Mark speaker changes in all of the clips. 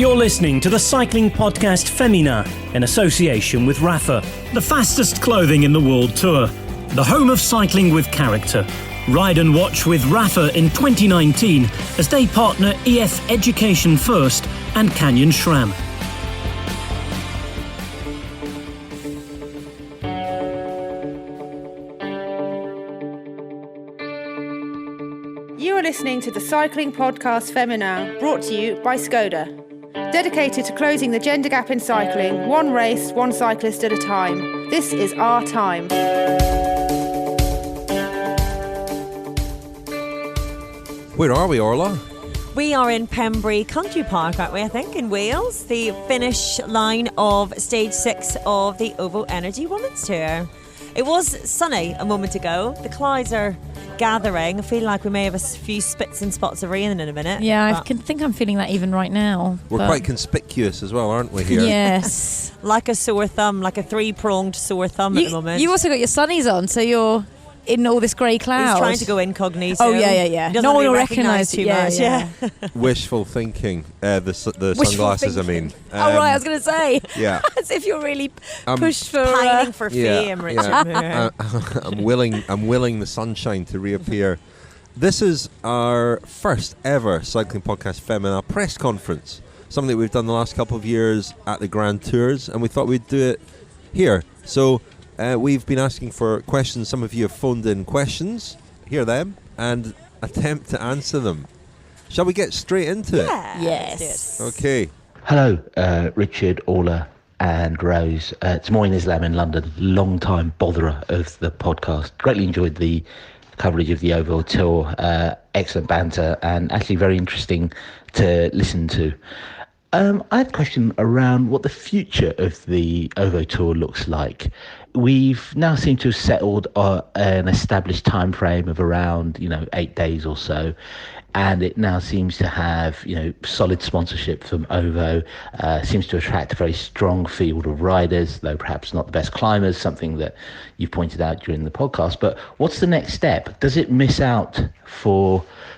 Speaker 1: You're listening to the Cycling Podcast Féminin in association with Rapha, the fastest clothing in the World Tour, the home of cycling with character. Ride and watch with Rapha in 2019 as they partner EF Education First and Canyon SRAM.
Speaker 2: You are listening to the Cycling Podcast Féminin, brought to you by Skoda. Dedicated to closing the gender gap in cycling, one race, one cyclist at a time. This is our time.
Speaker 3: Where are we, Orla?
Speaker 4: We are in Pembrey Country Park, aren't we, I think, in Wales. The finish line of Stage 6 of the OVO Energy Women's Tour. It was sunny a moment ago. The clouds are gathering. I feel like we may have a few spits and spots of rain in a minute.
Speaker 5: Yeah, I think I'm feeling that even right now.
Speaker 3: We're quite conspicuous as well, aren't we, here?
Speaker 5: Yes.
Speaker 4: Like a sore thumb, like a three-pronged sore thumb at the moment.
Speaker 5: You also got your sunnies on, so you're in all this grey cloud.
Speaker 4: He's trying to go incognito.
Speaker 5: Oh, yeah.
Speaker 4: No one will recognise
Speaker 5: you.
Speaker 4: too much. Yeah.
Speaker 3: Wishful thinking. The sunglasses,
Speaker 4: thinking.
Speaker 3: I mean.
Speaker 5: Right, I was going to say.
Speaker 3: Yeah.
Speaker 5: As if you're really pushed for...
Speaker 4: Pining for fame, Richard Moore.
Speaker 3: I'm willing the sunshine to reappear. This is our first ever Cycling Podcast Féminin press conference. Something that we've done the last couple of years at the Grand Tours, and we thought we'd do it here. So... we've been asking for questions. Some of you have phoned in questions. Hear them and attempt to answer them. Shall we get straight into it?
Speaker 5: Yes.
Speaker 3: Okay.
Speaker 6: Hello, Richard, Orla and Rose. It's Morgane Islam in London, long-time botherer of the podcast. Greatly enjoyed the coverage of the OVO Tour. Excellent banter and actually very interesting to listen to. I had a question around what the future of the OVO Tour looks like. We've now seemed to have settled an established time frame of around, 8 days or so. And it now seems to have, solid sponsorship from OVO, seems to attract a very strong field of riders, though perhaps not the best climbers, something that you've pointed out during the podcast. But what's the next step? Does it miss out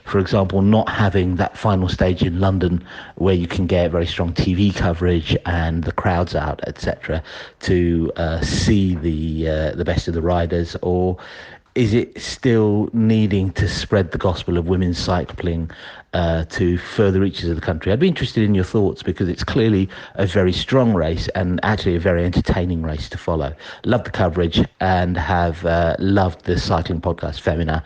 Speaker 6: for example, not having that final stage in London where you can get very strong TV coverage and the crowds out, etc., to see the best of the riders? Or is it still needing to spread the gospel of women's cycling to further reaches of the country? I'd be interested in your thoughts, because it's clearly a very strong race and actually a very entertaining race to follow. Love the coverage and have loved the Cycling Podcast Féminin,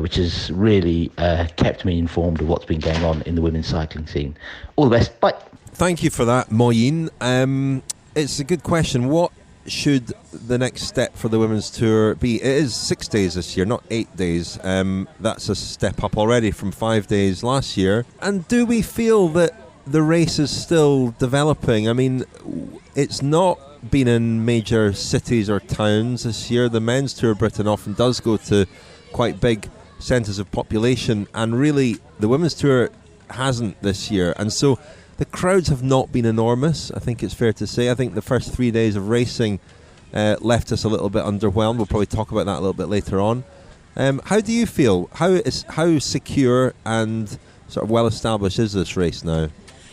Speaker 6: which has really kept me informed of what's been going on in the women's cycling scene. All the best. Bye.
Speaker 3: Thank you for that, Morgane. It's a good question. What should the next step for the women's tour be? It is 6 days this year, not 8 days. That's a step up already from 5 days last year. And do we feel that the race is still developing? I mean, it's not been in major cities or towns this year. The men's Tour of Britain often does go to quite big centres of population, and really the women's tour hasn't this year. And so the crowds have not been enormous, I think it's fair to say. I think the first 3 days of racing left us a little bit underwhelmed. We'll probably talk about that a little bit later on. How do you feel? How secure and sort of well established is this race now?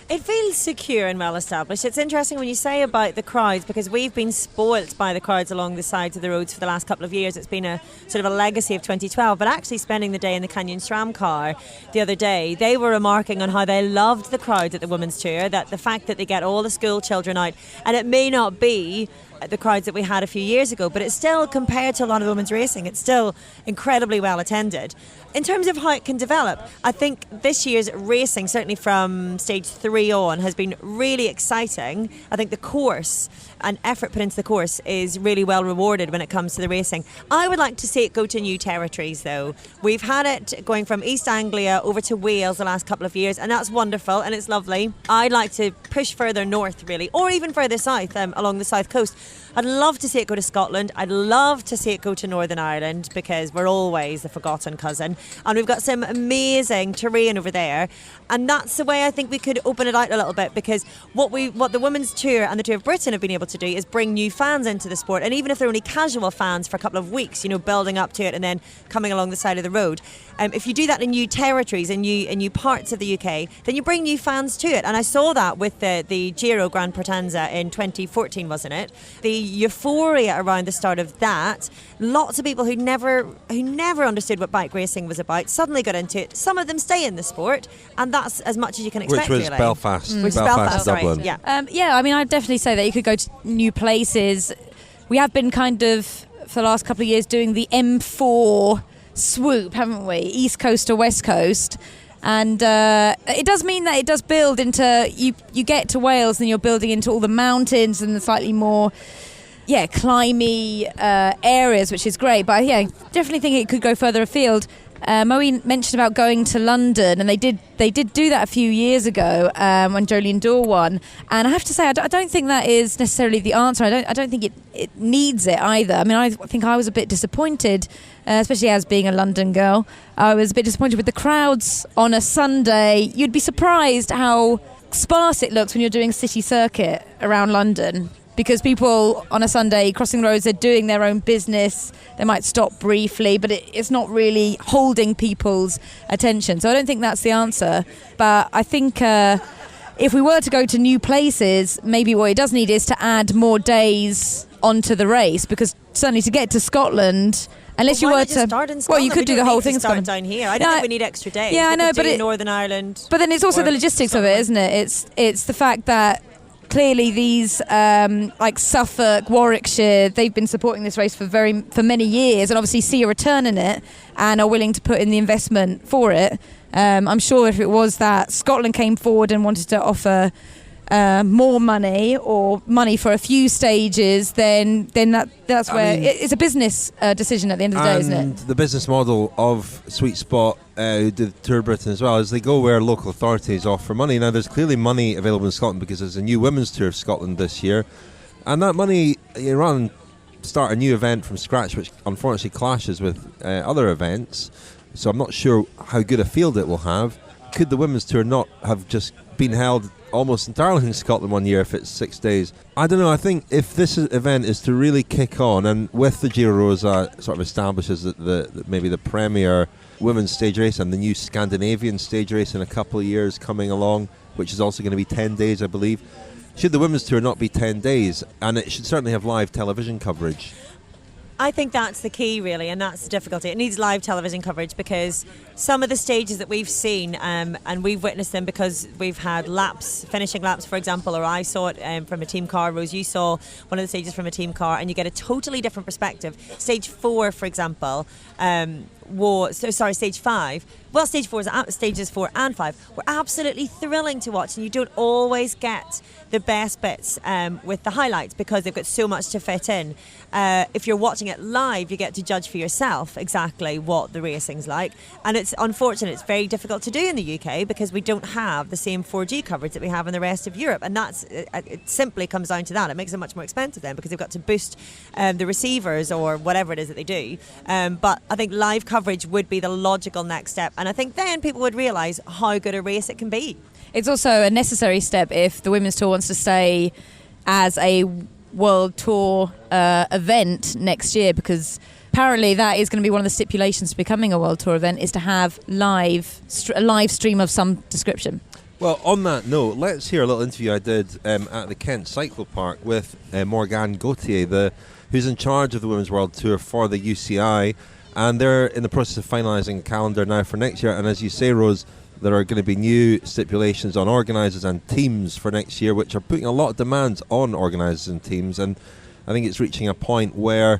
Speaker 4: It feels secure and well established. It's interesting when you say about the crowds, because we've been spoilt by the crowds along the sides of the roads for the last couple of years. It's been a sort of a legacy of 2012, but actually spending the day in the Canyon SRAM car the other day, they were remarking on how they loved the crowds at the Women's Tour, that the fact that they get all the school children out, and it may not be the crowds that we had a few years ago, but it's still, compared to a lot of women's racing, it's still incredibly well attended. In terms of how it can develop, I think this year's racing, certainly from stage 3 on, has been really exciting. I think the course and effort put into the course is really well rewarded when it comes to the racing. I would like to see it go to new territories, though. We've had it going from East Anglia over to Wales the last couple of years, and that's wonderful and it's lovely. I'd like to push further north, really, or even further south, along the south coast. I'd love to see it go to Scotland. I'd love to see it go to Northern Ireland, because we're always the forgotten cousin. And we've got some amazing terrain over there. And that's the way I think we could open it out a little bit, because what the Women's Tour and the Tour of Britain have been able to do is bring new fans into the sport, and even if they're only casual fans for a couple of weeks, building up to it and then coming along the side of the road. If you do that in new territories and new parts of the UK, then you bring new fans to it. And I saw that with the Giro Grand Potenza in 2014, wasn't it? The euphoria around the start of that. Lots of people who never understood what bike racing was about suddenly got into it. Some of them stay in the sport, and that's as much as you can expect.
Speaker 3: Which was
Speaker 4: really.
Speaker 3: Belfast.
Speaker 4: Which
Speaker 3: Belfast,
Speaker 4: Dublin.
Speaker 3: right,
Speaker 5: yeah. I mean, I'd definitely say that you could go to new places. We have been kind of, for the last couple of years, doing the M4 swoop, haven't we? East Coast to West Coast. And it does mean that it does build into, you get to Wales and you're building into all the mountains and the slightly more, climby areas, which is great. But definitely think it could go further afield. Moe mentioned about going to London, and they did do that a few years ago when Jolene Dore won. And I have to say, I don't think that is necessarily the answer. I don't think it needs it either. I mean, I think I was a bit disappointed, especially as being a London girl. I was a bit disappointed with the crowds on a Sunday. You'd be surprised how sparse it looks when you're doing city circuit around London. Because people on a Sunday crossing the roads, they're doing their own business. They might stop briefly, but it's not really holding people's attention. So I don't think that's the answer. But I think if we were to go to new places, maybe what it does need is to add more days onto the race. Because certainly to get to Scotland, unless you were to
Speaker 4: start in Scotland?
Speaker 5: Well, you could do the whole thing.
Speaker 4: Start down here. I don't think we need extra days.
Speaker 5: Yeah, I know, but
Speaker 4: Northern Ireland.
Speaker 5: But then it's also the logistics of it, isn't it? It's the fact that clearly these like Suffolk, Warwickshire, they've been supporting this race for many years, and obviously see a return in it and are willing to put in the investment for it. I'm sure if it was that Scotland came forward and wanted to offer more money or money for a few stages, then that's where it's a business decision at the end of the day, isn't it?
Speaker 3: The business model of Sweet Spot, who did Tour Britain as well, is they go where local authorities offer money. Now, there's clearly money available in Scotland because there's a new Women's Tour of Scotland this year, and that money, rather than start a new event from scratch, which unfortunately clashes with other events, so I'm not sure how good a field it will have. Could the Women's Tour not have just been held almost entirely in Scotland one year if it's 6 days? I don't know. I think if this event is to really kick on, and with the Giro Rosa sort of establishes that maybe the premier women's stage race and the new Scandinavian stage race in a couple of years coming along, which is also going to be 10 days, I believe. Should the Women's Tour not be 10 days? And it should certainly have live television coverage.
Speaker 4: I think that's the key, really, and that's the difficulty. It needs live television coverage because some of the stages that we've seen, and we've witnessed them because we've had finishing laps, for example, or I saw it from a team car. Rose, you saw one of the stages from a team car, and you get a totally different perspective. Stage 4, for example, stage 5. Well, stages 4 and 5 were absolutely thrilling to watch, and you don't always get the best bits with the highlights because they've got so much to fit in. If you're watching it live, you get to judge for yourself exactly what the racing's like, and it's unfortunate. It's very difficult to do in the UK because we don't have the same 4G coverage that we have in the rest of Europe, and it simply comes down to that. It makes it much more expensive then because they've got to boost the receivers or whatever it is that they do. But I think live coverage would be the logical next step, and I think then people would realise how good a race it can be. It's
Speaker 5: also a necessary step if the Women's Tour wants to stay as a World Tour event next year, because apparently that is going to be one of the stipulations to becoming a World Tour event, is to have a live stream of some description.
Speaker 3: Well, on that note, let's hear a little interview I did at the Kent Cycle Park with Morgane Gaultier, who's in charge of the Women's World Tour for the UCI, and they're in the process of finalising a calendar now for next year. And as you say, Rose, there are going to be new stipulations on organisers and teams for next year, which are putting a lot of demands on organisers and teams. And I think it's reaching a point where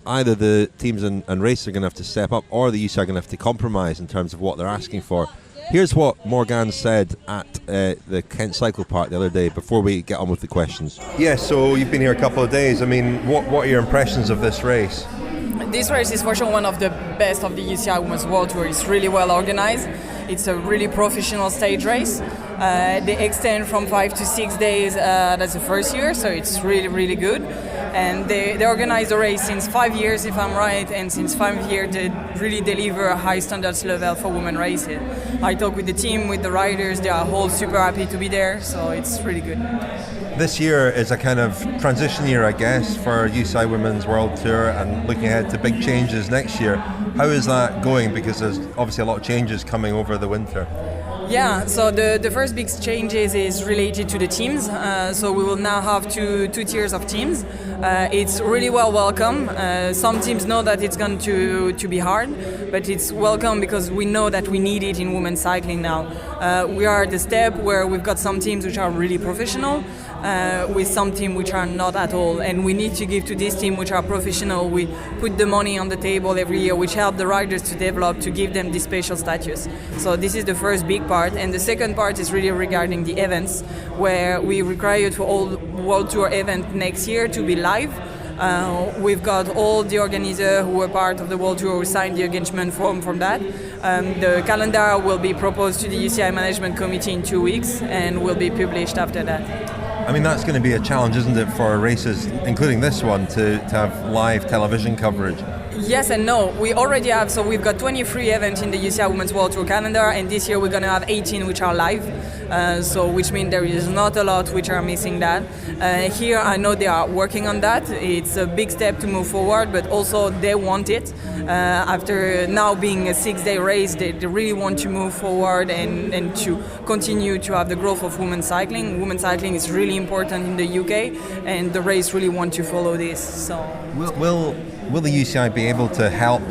Speaker 3: either the teams and races are going to have to step up, or the UCI are going to have to compromise in terms of what they're asking for. Here's what Morgane said at the Kent Cycle Park the other day before we get on with the questions. Yeah, so you've been here a couple of days. I mean, what are your impressions of this race?
Speaker 7: This race is for sure one of the best of the UCI Women's World Tour. It's really well organized. It's a really professional stage race. They extend from 5 to 6 days. That's the first year, so it's really, really good. And they organize the race since 5 years, if I'm right, and since 5 years they really deliver a high standards level for women racing. I talk with the team, with the riders, they are all super happy to be there, so it's really good.
Speaker 3: This year is a kind of transition year, I guess, for UCI Women's World Tour and looking ahead to big changes next year. How is that going? Because there's obviously a lot of changes coming over the winter.
Speaker 7: Yeah, so the first big changes is related to the teams. So we will now have two tiers of teams. It's really welcome. Some teams know that it's going to be hard, but it's welcome because we know that we need it in women's cycling now. We are at the step where we've got some teams which are really professional, with some teams which are not at all, and we need to give to this team which are professional. We put the money on the table every year, which help the riders to develop, to give them this special status. So this is the first big part, and the second part is really regarding the events, where we require for all World Tour event next year to be live. We've got all the organizers who were part of the World Tour who signed the engagement form from that. The calendar will be proposed to the UCI Management Committee in 2 weeks and will be published after that.
Speaker 3: I mean, that's going to be a challenge, isn't it, for races, including this one, to have live television coverage?
Speaker 7: Yes and no. We already have, so we've got 23 events in the UCI Women's World Tour calendar, and this year we're going to have 18 which are live, which means there is not a lot which are missing that. Here I know they are working on that. It's a big step to move forward, but also they want it. After now being a 6-day race, they really want to move forward and to continue to have the growth of women's cycling. Women's cycling is really important in the UK, and the race really want to follow this. So
Speaker 3: Will the UCI be able to help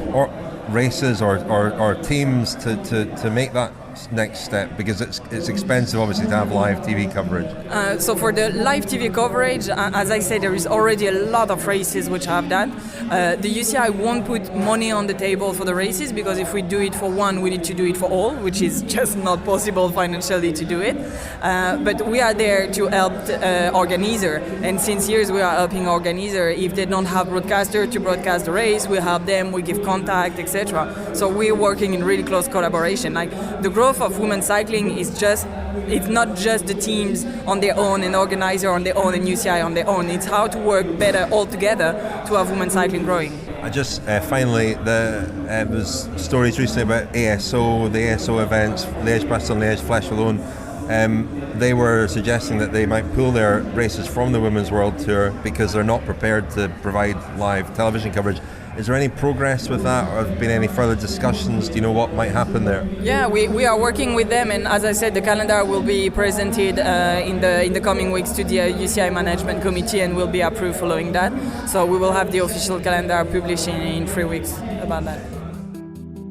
Speaker 3: races or teams to make that next step? Because it's expensive, obviously, to have live TV coverage.
Speaker 7: So for the live TV coverage, as I said, there is already a lot of races which have that. The UCI won't put money on the table for the races, because if we do it for one, we need to do it for all, which is just not possible financially to do it. But we are there to help organizer, and since years we are helping organizer. If they don't have broadcaster to broadcast the race, we help them, we give contact, etc. So we're working in really close collaboration. Like the growth of women's cycling it's not just the teams on their own and organizer on their own and UCI on their own. It's how to work better all together to have women's cycling growing.
Speaker 3: I just finally, there was stories recently about ASO, the ASO events, Liège, Bristol, Liège, Flèche Wallonne. They were suggesting that they might pull their races from the Women's World Tour because they're not prepared to provide live television coverage. Is there any progress with that, or have been any further discussions? Do you know what might happen there?
Speaker 7: Yeah, we are working with them, and as I said, the calendar will be presented in the coming weeks to the UCI Management Committee and will be approved following that. So we will have the official calendar published in 3 weeks about that.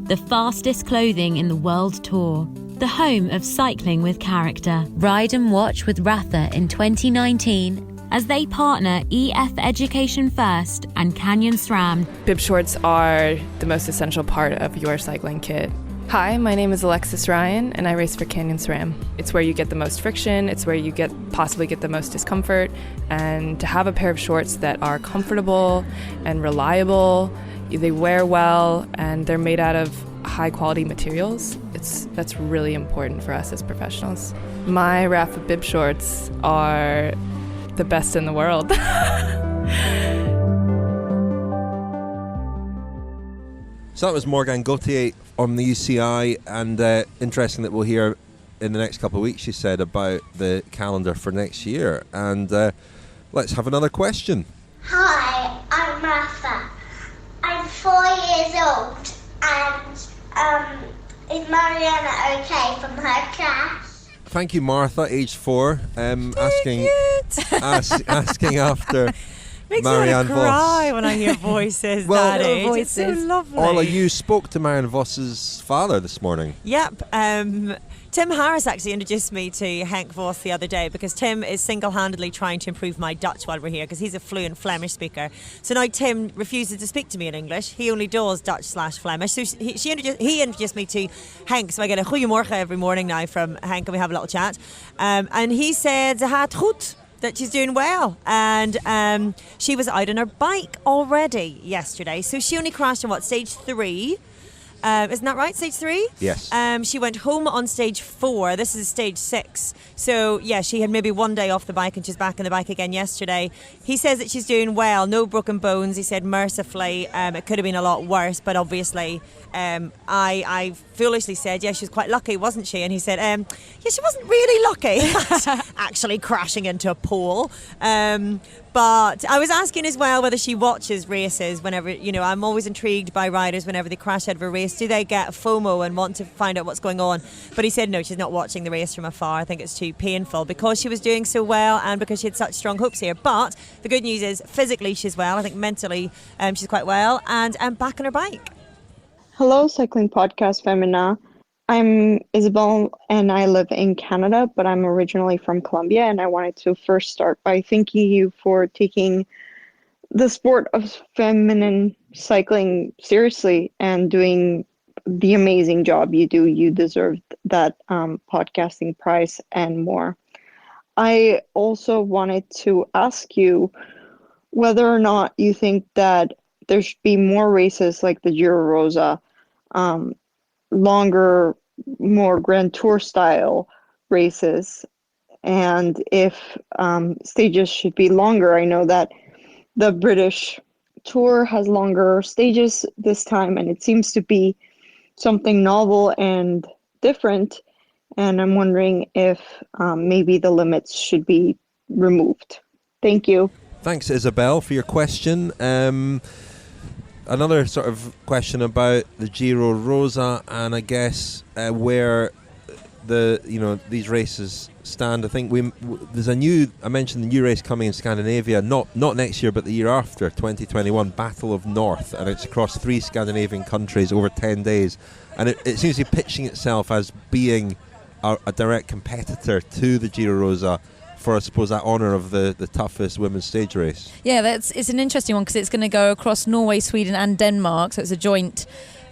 Speaker 8: The fastest clothing in the World Tour. The home of cycling with character. Ride and watch with Rapha in 2019 as they partner EF Education First and Canyon SRAM.
Speaker 9: Bib shorts are the most essential part of your cycling kit. Hi, my name is Alexis Ryan and I race for Canyon SRAM. It's where you get the most friction, it's where you possibly get the most discomfort, and to have a pair of shorts that are comfortable and reliable, they wear well, and they're made out of high quality materials, that's really important for us as professionals. My Rapha bib shorts are the best in the world.
Speaker 3: So that was Morgane Gaultier on the UCI, and interesting that we'll hear in the next couple of weeks, she said, about the calendar for next year. And let's have another question.
Speaker 10: Hi, I'm Rapha. I'm 4 years old, and is Mariana okay from her class?
Speaker 3: Thank you, Martha, aged 4, asking after
Speaker 4: Makes
Speaker 3: Marianne
Speaker 4: me want to cry
Speaker 3: Vos.
Speaker 4: when I hear voices
Speaker 3: Well,
Speaker 4: that age.
Speaker 5: voices.
Speaker 4: It's so lovely.
Speaker 3: Orla, you spoke to Marianne Vos's father this morning.
Speaker 4: Yep. Tim Harris actually introduced me to Henk Vos the other day, because Tim is single-handedly trying to improve my Dutch while we're here, because he's a fluent Flemish speaker. So now Tim refuses to speak to me in English. He only does Dutch/Flemish. So he introduced me to Henk. So I get a goeiemorgen every morning now from Henk, and we have a little chat. And he said ze gaat goed, that she's doing well, and she was out on her bike already yesterday. So she only crashed on stage 3. Isn't that right? Stage 3?
Speaker 3: Yes.
Speaker 4: She went home on stage 4. This is stage 6. So, yeah, she had maybe one day off the bike and she's back on the bike again yesterday. He says that she's doing well. No broken bones. He said mercifully. It could have been a lot worse, but obviously I foolishly said, yeah, she was quite lucky, wasn't she? And he said, yeah, she wasn't really lucky. Actually crashing into a pole. But I was asking as well whether she watches races whenever, I'm always intrigued by riders whenever they crash out of a race. Do they get FOMO and want to find out what's going on? But he said no, she's not watching the race from afar. I think it's too painful because she was doing so well and because she had such strong hopes here. But the good news is physically she's well. I think mentally she's quite well and back on her bike.
Speaker 11: Hello, Cycling Podcast Féminin. I'm Isabel and I live in Canada, but I'm originally from Colombia, and I wanted to first start by thanking you for taking the sport of feminine cycling seriously and doing the amazing job you do. You deserve that podcasting prize and more. I also wanted to ask you whether or not you think that there should be more races like the Giro Rosa, longer, more Grand Tour style races, and if stages should be longer. I know that the British Tour has longer stages this time, and it seems to be something novel and different, and I'm wondering if maybe the limits should be removed. Thank you.
Speaker 3: Thanks, Isabel, for your question. Another sort of question about the Giro Rosa, and I guess where these races stand. I think I mentioned the new race coming in Scandinavia, not next year, but the year after, 2021, Battle of North, and it's across 3 Scandinavian countries over 10 days, and it seems to be pitching itself as being a direct competitor to the Giro Rosa for, I suppose, that honour of the toughest women's stage race.
Speaker 5: Yeah, it's an interesting one because it's going to go across Norway, Sweden and Denmark, so it's a joint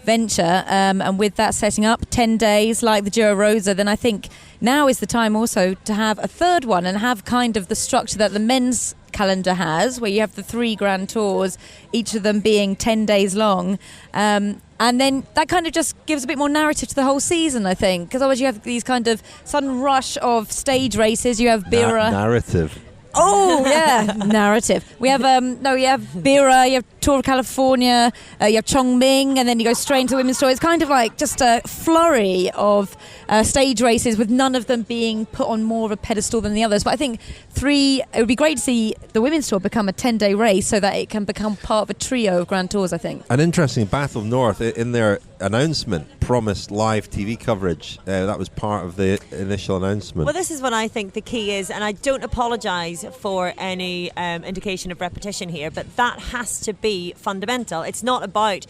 Speaker 5: venture, and with that setting up 10 days like the Giro Rosa, then I think now is the time also to have a third one and have kind of the structure that the men's calendar has, where you have the 3 Grand Tours, each of them being 10 days long, and then that kind of just gives a bit more narrative to the whole season, I think, because otherwise you have these kind of sudden rush of stage races. You have Bira.
Speaker 3: Narrative.
Speaker 5: Oh yeah, narrative. We have you have Bira, you have Tour of California, you have Chongming, and then you go straight into Women's Tour. It's kind of like just a flurry of stage races, with none of them being put on more of a pedestal than the others. But I think it would be great to see the Women's Tour become a 10-day race so that it can become part of a trio of Grand Tours, I think.
Speaker 3: An interesting, Battle of North, in their announcement, promised live TV coverage. That was part of the initial announcement.
Speaker 4: Well, this is what I think the key is, and I don't apologise for any indication of repetition here, but that has to be fundamental. It's not about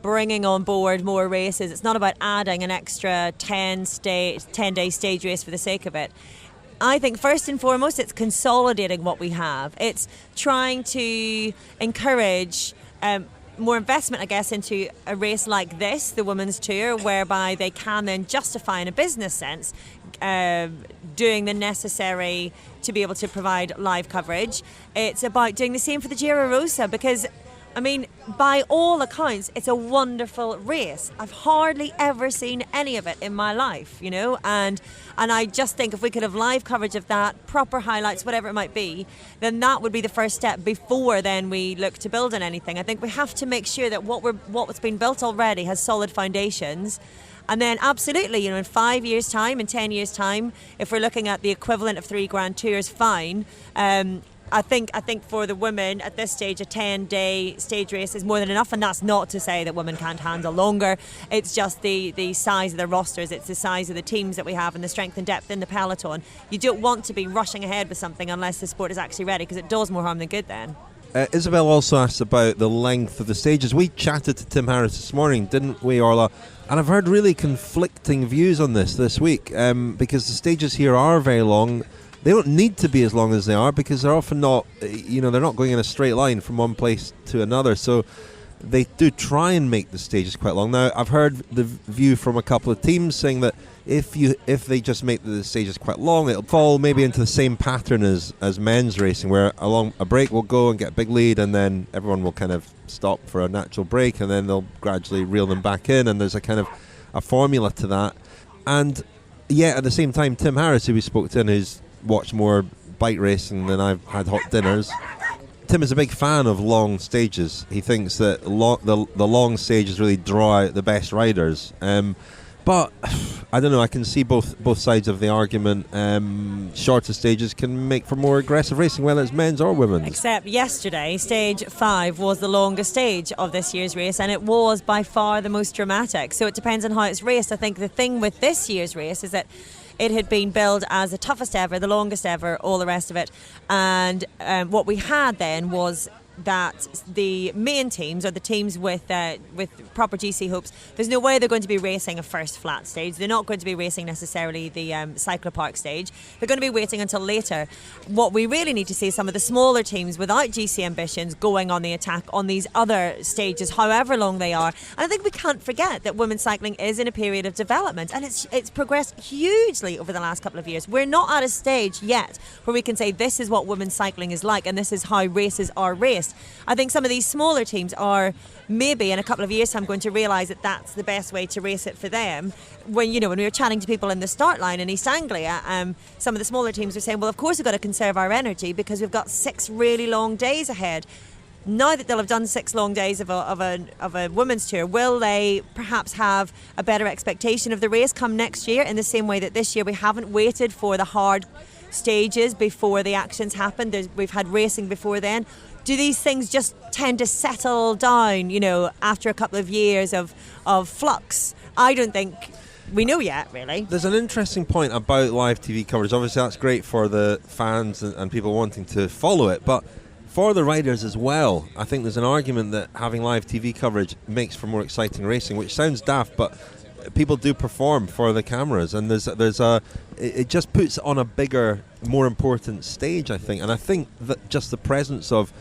Speaker 4: bringing on board more races. It's not about adding an extra 10-day stage race for the sake of it. I think first and foremost it's consolidating what we have. It's trying to encourage more investment, I guess, into a race like this, the Women's Tour, whereby they can then justify in a business sense doing the necessary to be able to provide live coverage. It's about doing the same for the Giro Rosa, because I mean, by all accounts, it's a wonderful race. I've hardly ever seen any of it in my life, and I just think if we could have live coverage of that, proper highlights, whatever it might be, then that would be the first step before then we look to build on anything. I think we have to make sure that what's been built already has solid foundations. And then absolutely, in 5 years' time, in 10 years' time, if we're looking at the equivalent of 3 Grand Tours, fine. I think for the women at this stage, a 10-day stage race is more than enough, and that's not to say that women can't handle longer. It's just the size of the rosters, it's the size of the teams that we have, and the strength and depth in the peloton. You don't want to be rushing ahead with something unless the sport is actually ready, because it does more harm than good then.
Speaker 3: Isabel also asked about the length of the stages. We chatted to Tim Harris this morning, didn't we, Orla? And I've heard really conflicting views on this week, because the stages here are very long. They don't need to be as long as they are, because they're often not, they're not going in a straight line from one place to another. So they do try and make the stages quite long. Now, I've heard the view from a couple of teams saying that if they just make the stages quite long, it'll fall maybe into the same pattern as men's racing, where along a break will go and get a big lead, and then everyone will kind of stop for a natural break, and then they'll gradually reel them back in, and there's a kind of a formula to that. And yet at the same time, Tim Harris, who we spoke to and who's watched more bike racing than I've had hot dinners, Tim is a big fan of long stages. He thinks that the long stages really draw out the best riders. But I don't know, I can see both sides of the argument. Shorter stages can make for more aggressive racing, whether it's men's or women's.
Speaker 4: Except yesterday, stage 5 was the longest stage of this year's race, and it was by far the most dramatic. So it depends on how it's raced. I think the thing with this year's race is that it had been billed as the toughest ever, the longest ever, all the rest of it. And what we had then was that the main teams, or the teams with proper GC hopes, there's no way they're going to be racing a first flat stage. They're not going to be racing necessarily the cycler park stage. They're going to be waiting until later. What we really need to see is some of the smaller teams without GC ambitions going on the attack on these other stages, however long they are. And I think we can't forget that women's cycling is in a period of development, and it's progressed hugely over the last couple of years. We're not at a stage yet where we can say this is what women's cycling is like and this is how races are raced. I think some of these smaller teams are maybe in a couple of years' time going to realise that that's the best way to race it for them. When we were chatting to people in the start line in East Anglia, some of the smaller teams were saying, well, of course we've got to conserve our energy because we've got 6 really long days ahead. Now that they'll have done 6 long days of a women's tour, will they perhaps have a better expectation of the race come next year, in the same way that this year we haven't waited for the hard stages before the actions happen? We've had racing before then. Do these things just tend to settle down, after a couple of years of flux? I don't think we know yet, really.
Speaker 3: There's an interesting point about live TV coverage. Obviously, that's great for the fans and people wanting to follow it, but for the riders as well, I think there's an argument that having live TV coverage makes for more exciting racing, which sounds daft, but people do perform for the cameras, and it just puts on a bigger, more important stage, I think. And I think that just the presence of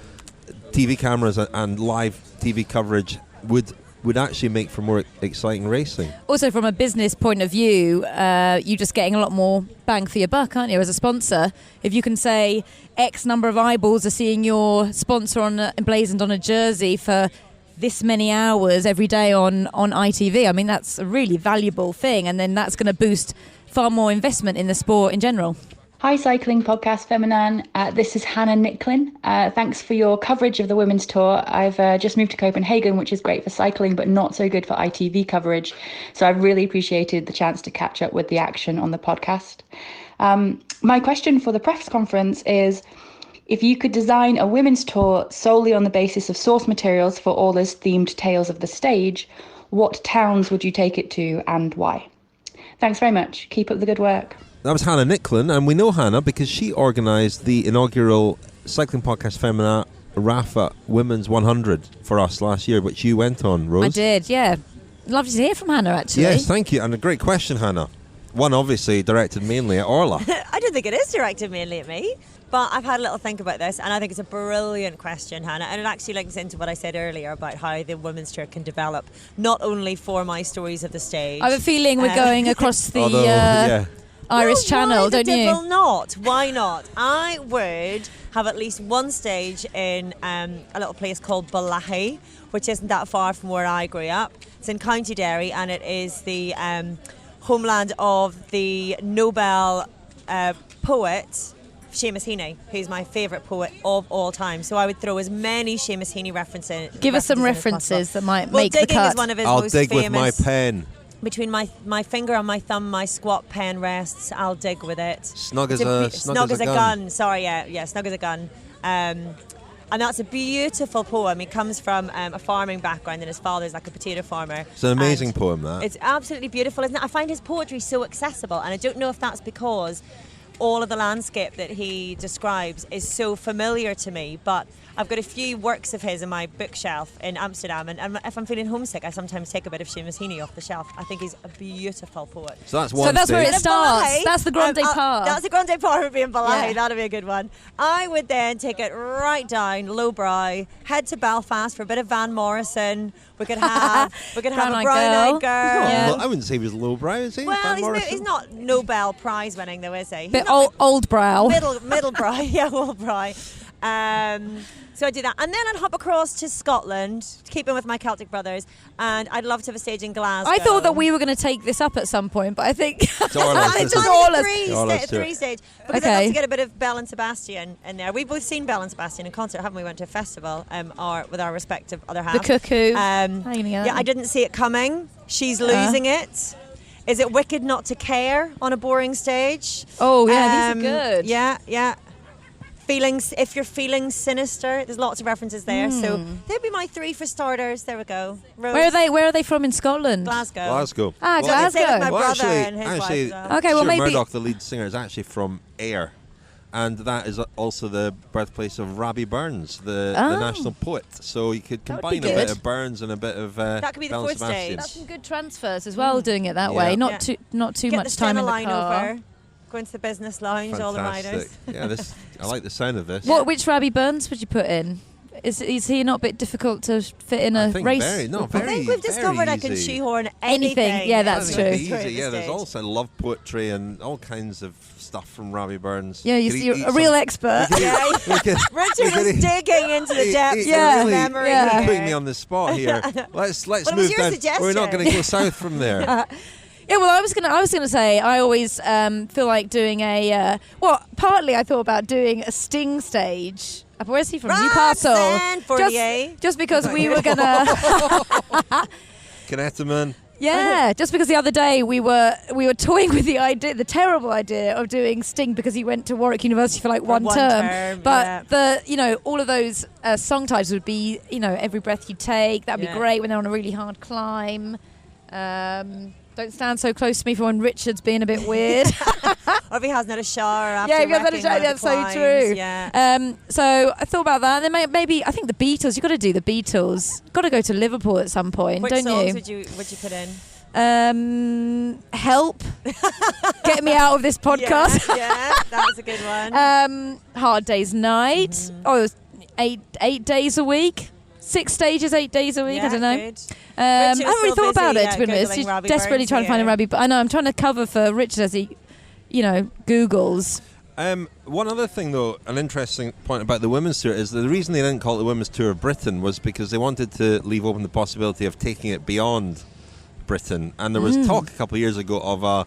Speaker 3: TV cameras and live TV coverage would actually make for more exciting racing.
Speaker 5: Also, from a business point of view, you're just getting a lot more bang for your buck, aren't you, as a sponsor? If you can say X number of eyeballs are seeing your sponsor emblazoned on a jersey for this many hours every day on ITV, I mean, that's a really valuable thing, and then that's going to boost far more investment in the sport in general.
Speaker 12: Hi, Cycling Podcast Féminin. This is Hannah Nicklin. Thanks for your coverage of the Women's Tour. I've just moved to Copenhagen, which is great for cycling, but not so good for ITV coverage. So I've really appreciated the chance to catch up with the action on the podcast. My question for the press conference is, if you could design a Women's Tour solely on the basis of source materials for Orla's themed Tales of the Stage, what towns would you take it to and why? Thanks very much. Keep up the good work.
Speaker 3: That was Hannah Nicklin, and we know Hannah because she organised the inaugural Cycling Podcast Féminin Rapha Women's 100 for us last year, which you went on, Rose.
Speaker 5: I did, yeah. Lovely to hear from Hannah, actually.
Speaker 3: Yes, thank you, and a great question, Hannah. One obviously directed mainly at Orla.
Speaker 4: I don't think it is directed mainly at me, but I've had a little think about this, and I think it's a brilliant question, Hannah, and it actually links into what I said earlier about how the women's tour can develop, not only for my stories of the stage.
Speaker 5: I have a feeling we're going across the Irish Channel, don't you?
Speaker 4: Why not? Why not? I would have at least one stage in a little place called Balahi, which isn't that far from where I grew up. It's in County Derry, and it is the homeland of the Nobel poet Seamus Heaney, who's my favourite poet of all time. So I would throw as many Seamus Heaney references.
Speaker 5: Give us some references that might make the cut.
Speaker 4: Digging is one of his most famous.
Speaker 3: I'll dig with my pen.
Speaker 4: Between my finger and my thumb, my squat pen rests. I'll dig with it.
Speaker 3: Snug as a gun.
Speaker 4: Sorry, yeah, snug as a gun. And that's a beautiful poem. He comes from a farming background, and his father's like a potato farmer.
Speaker 3: It's an amazing poem, that.
Speaker 4: It's absolutely beautiful, isn't it? I find his poetry so accessible, and I don't know if that's because all of the landscape that he describes is so familiar to me, but I've got a few works of his in my bookshelf in Amsterdam, and if I'm feeling homesick, I sometimes take a bit of Seamus Heaney off the shelf. I think he's a beautiful poet.
Speaker 3: So that's one.
Speaker 5: So that's where it
Speaker 4: And
Speaker 5: starts.
Speaker 4: Balahi,
Speaker 5: That's the Grande Part.
Speaker 4: That's the Grande Part would be in Balahi.
Speaker 5: Yeah.
Speaker 4: That'd be a good one. I would then take it right down, lowbrow, head to Belfast for a bit of Van Morrison. We could have a
Speaker 5: Brown-eyed
Speaker 4: brown-eyed girl.
Speaker 5: Yeah.
Speaker 3: I wouldn't say he was lowbrow, is he?
Speaker 4: Well,
Speaker 3: Van Morrison?
Speaker 4: he's not Nobel Prize winning though, is he? He's
Speaker 5: Bit
Speaker 4: not
Speaker 5: old brow.
Speaker 4: middle brow, yeah, old brow. So I do that, and then I'd hop across to Scotland, keeping with my Celtic brothers, and I'd love to have a stage in Glasgow.
Speaker 5: I thought that we were going to take this up at some point, but I think
Speaker 3: It's Orla's,
Speaker 5: it's
Speaker 3: isn't
Speaker 5: just
Speaker 3: it?
Speaker 5: Orla's.
Speaker 4: three stage, because I'd
Speaker 5: Okay.
Speaker 4: love to get a bit of Belle and Sebastian in there. We've both seen Belle and Sebastian in concert, haven't we? Went to a festival, with our respective other halves.
Speaker 5: The Cuckoo.
Speaker 4: Yeah, I didn't see it coming. She's losing it. Is it wicked not to care on a boring stage?
Speaker 5: Oh, yeah, these are good.
Speaker 4: Yeah. Feelings. If you're feeling sinister, there's lots of references there. So they'd be my three for starters. There we go. Rose,
Speaker 5: Where are they from in Scotland?
Speaker 4: Glasgow.
Speaker 3: Glasgow.
Speaker 5: Ah,
Speaker 3: Well,
Speaker 5: Glasgow.
Speaker 4: Same with my
Speaker 3: Well,
Speaker 4: brother and his
Speaker 3: actually,
Speaker 4: wife. So.
Speaker 5: Okay, well,
Speaker 3: Stuart
Speaker 5: maybe-
Speaker 3: Murdoch, the lead singer, is actually from Ayr, and that is also the birthplace of Robbie Burns, the national poet. So you could
Speaker 5: That would be
Speaker 3: combine a bit
Speaker 5: good.
Speaker 3: of Burns and a bit of
Speaker 4: That could be the
Speaker 3: Belle and
Speaker 4: fourth stage.
Speaker 3: Sebastian.
Speaker 5: That's some good transfers as well, doing it that
Speaker 3: Yeah.
Speaker 5: way.
Speaker 3: Yeah.
Speaker 5: Not too
Speaker 4: Get
Speaker 5: much
Speaker 4: the
Speaker 5: time in the
Speaker 4: line
Speaker 5: car.
Speaker 4: over. Go into the business lounge, all the riders.
Speaker 3: Fantastic. Yeah, I like the sound of this.
Speaker 5: Which Robbie Burns would you put in? Is he not a bit difficult to fit in a
Speaker 3: I think
Speaker 5: race?
Speaker 3: very, no,
Speaker 4: I
Speaker 3: very,
Speaker 4: think we've discovered I can
Speaker 3: easy.
Speaker 4: shoehorn
Speaker 5: Anything.
Speaker 4: anything.
Speaker 5: Yeah,
Speaker 3: I
Speaker 5: that's
Speaker 3: think
Speaker 5: true.
Speaker 3: it'd be
Speaker 4: Through
Speaker 3: easy.
Speaker 4: the
Speaker 3: Yeah, there's
Speaker 4: stage.
Speaker 3: also love poetry and all kinds of stuff from Robbie Burns.
Speaker 5: Yeah,
Speaker 3: Could
Speaker 5: you're
Speaker 3: eat
Speaker 5: a real
Speaker 3: some-
Speaker 5: expert.
Speaker 3: we could-
Speaker 4: Richard is digging into the depths
Speaker 5: Yeah,
Speaker 4: of memory.
Speaker 5: yeah.
Speaker 3: You're putting me on the spot here. Let's
Speaker 4: Well, it was
Speaker 3: move
Speaker 4: your
Speaker 3: down.
Speaker 4: suggestion.
Speaker 3: We're not going to go south from there.
Speaker 5: Yeah, well, I was gonna say I always feel like doing a partly I thought about doing a Sting stage. Where's he from? Newcastle.
Speaker 4: Roxanne Fortier.
Speaker 5: Just because we were gonna.
Speaker 3: Knetterman.
Speaker 5: Yeah, just because the other day we were toying with the terrible idea of doing Sting because he went to Warwick University for like one term. But all of those song titles would be Every Breath You Take. That'd be great when they're on a really hard climb. Don't stand so close to me for when Richard's being a bit weird.
Speaker 4: Or if he hasn't had a shower after
Speaker 5: Yeah, he hasn't had a
Speaker 4: wrecking
Speaker 5: shower,
Speaker 4: one of
Speaker 5: that's
Speaker 4: the
Speaker 5: so
Speaker 4: climbs.
Speaker 5: true.
Speaker 4: Yeah.
Speaker 5: So I thought about that. And then maybe I think the Beatles. You've got to do the Beatles. Got to go to Liverpool at some point,
Speaker 4: Which
Speaker 5: don't
Speaker 4: songs
Speaker 5: you?
Speaker 4: would you put in?
Speaker 5: Help. Get me out of this podcast.
Speaker 4: Yeah, that was a good one.
Speaker 5: Hard Day's Night. Oh, it was eight days a week. 6 stages, 8 days a week.
Speaker 4: Yeah,
Speaker 5: I don't know.
Speaker 4: good.
Speaker 5: I haven't
Speaker 4: Richard's
Speaker 5: really
Speaker 4: still
Speaker 5: thought about
Speaker 4: busy,
Speaker 5: it, to be honest.
Speaker 4: Googling
Speaker 5: Just
Speaker 4: Robbie
Speaker 5: desperately
Speaker 4: Burns
Speaker 5: trying to find a
Speaker 4: here.
Speaker 5: Robbie. But I know I'm trying to cover for Richard as he, Googles.
Speaker 3: One other thing, though, an interesting point about the women's tour is that the reason they didn't call it the Women's Tour of Britain was because they wanted to leave open the possibility of taking it beyond Britain. And there was talk a couple of years ago of a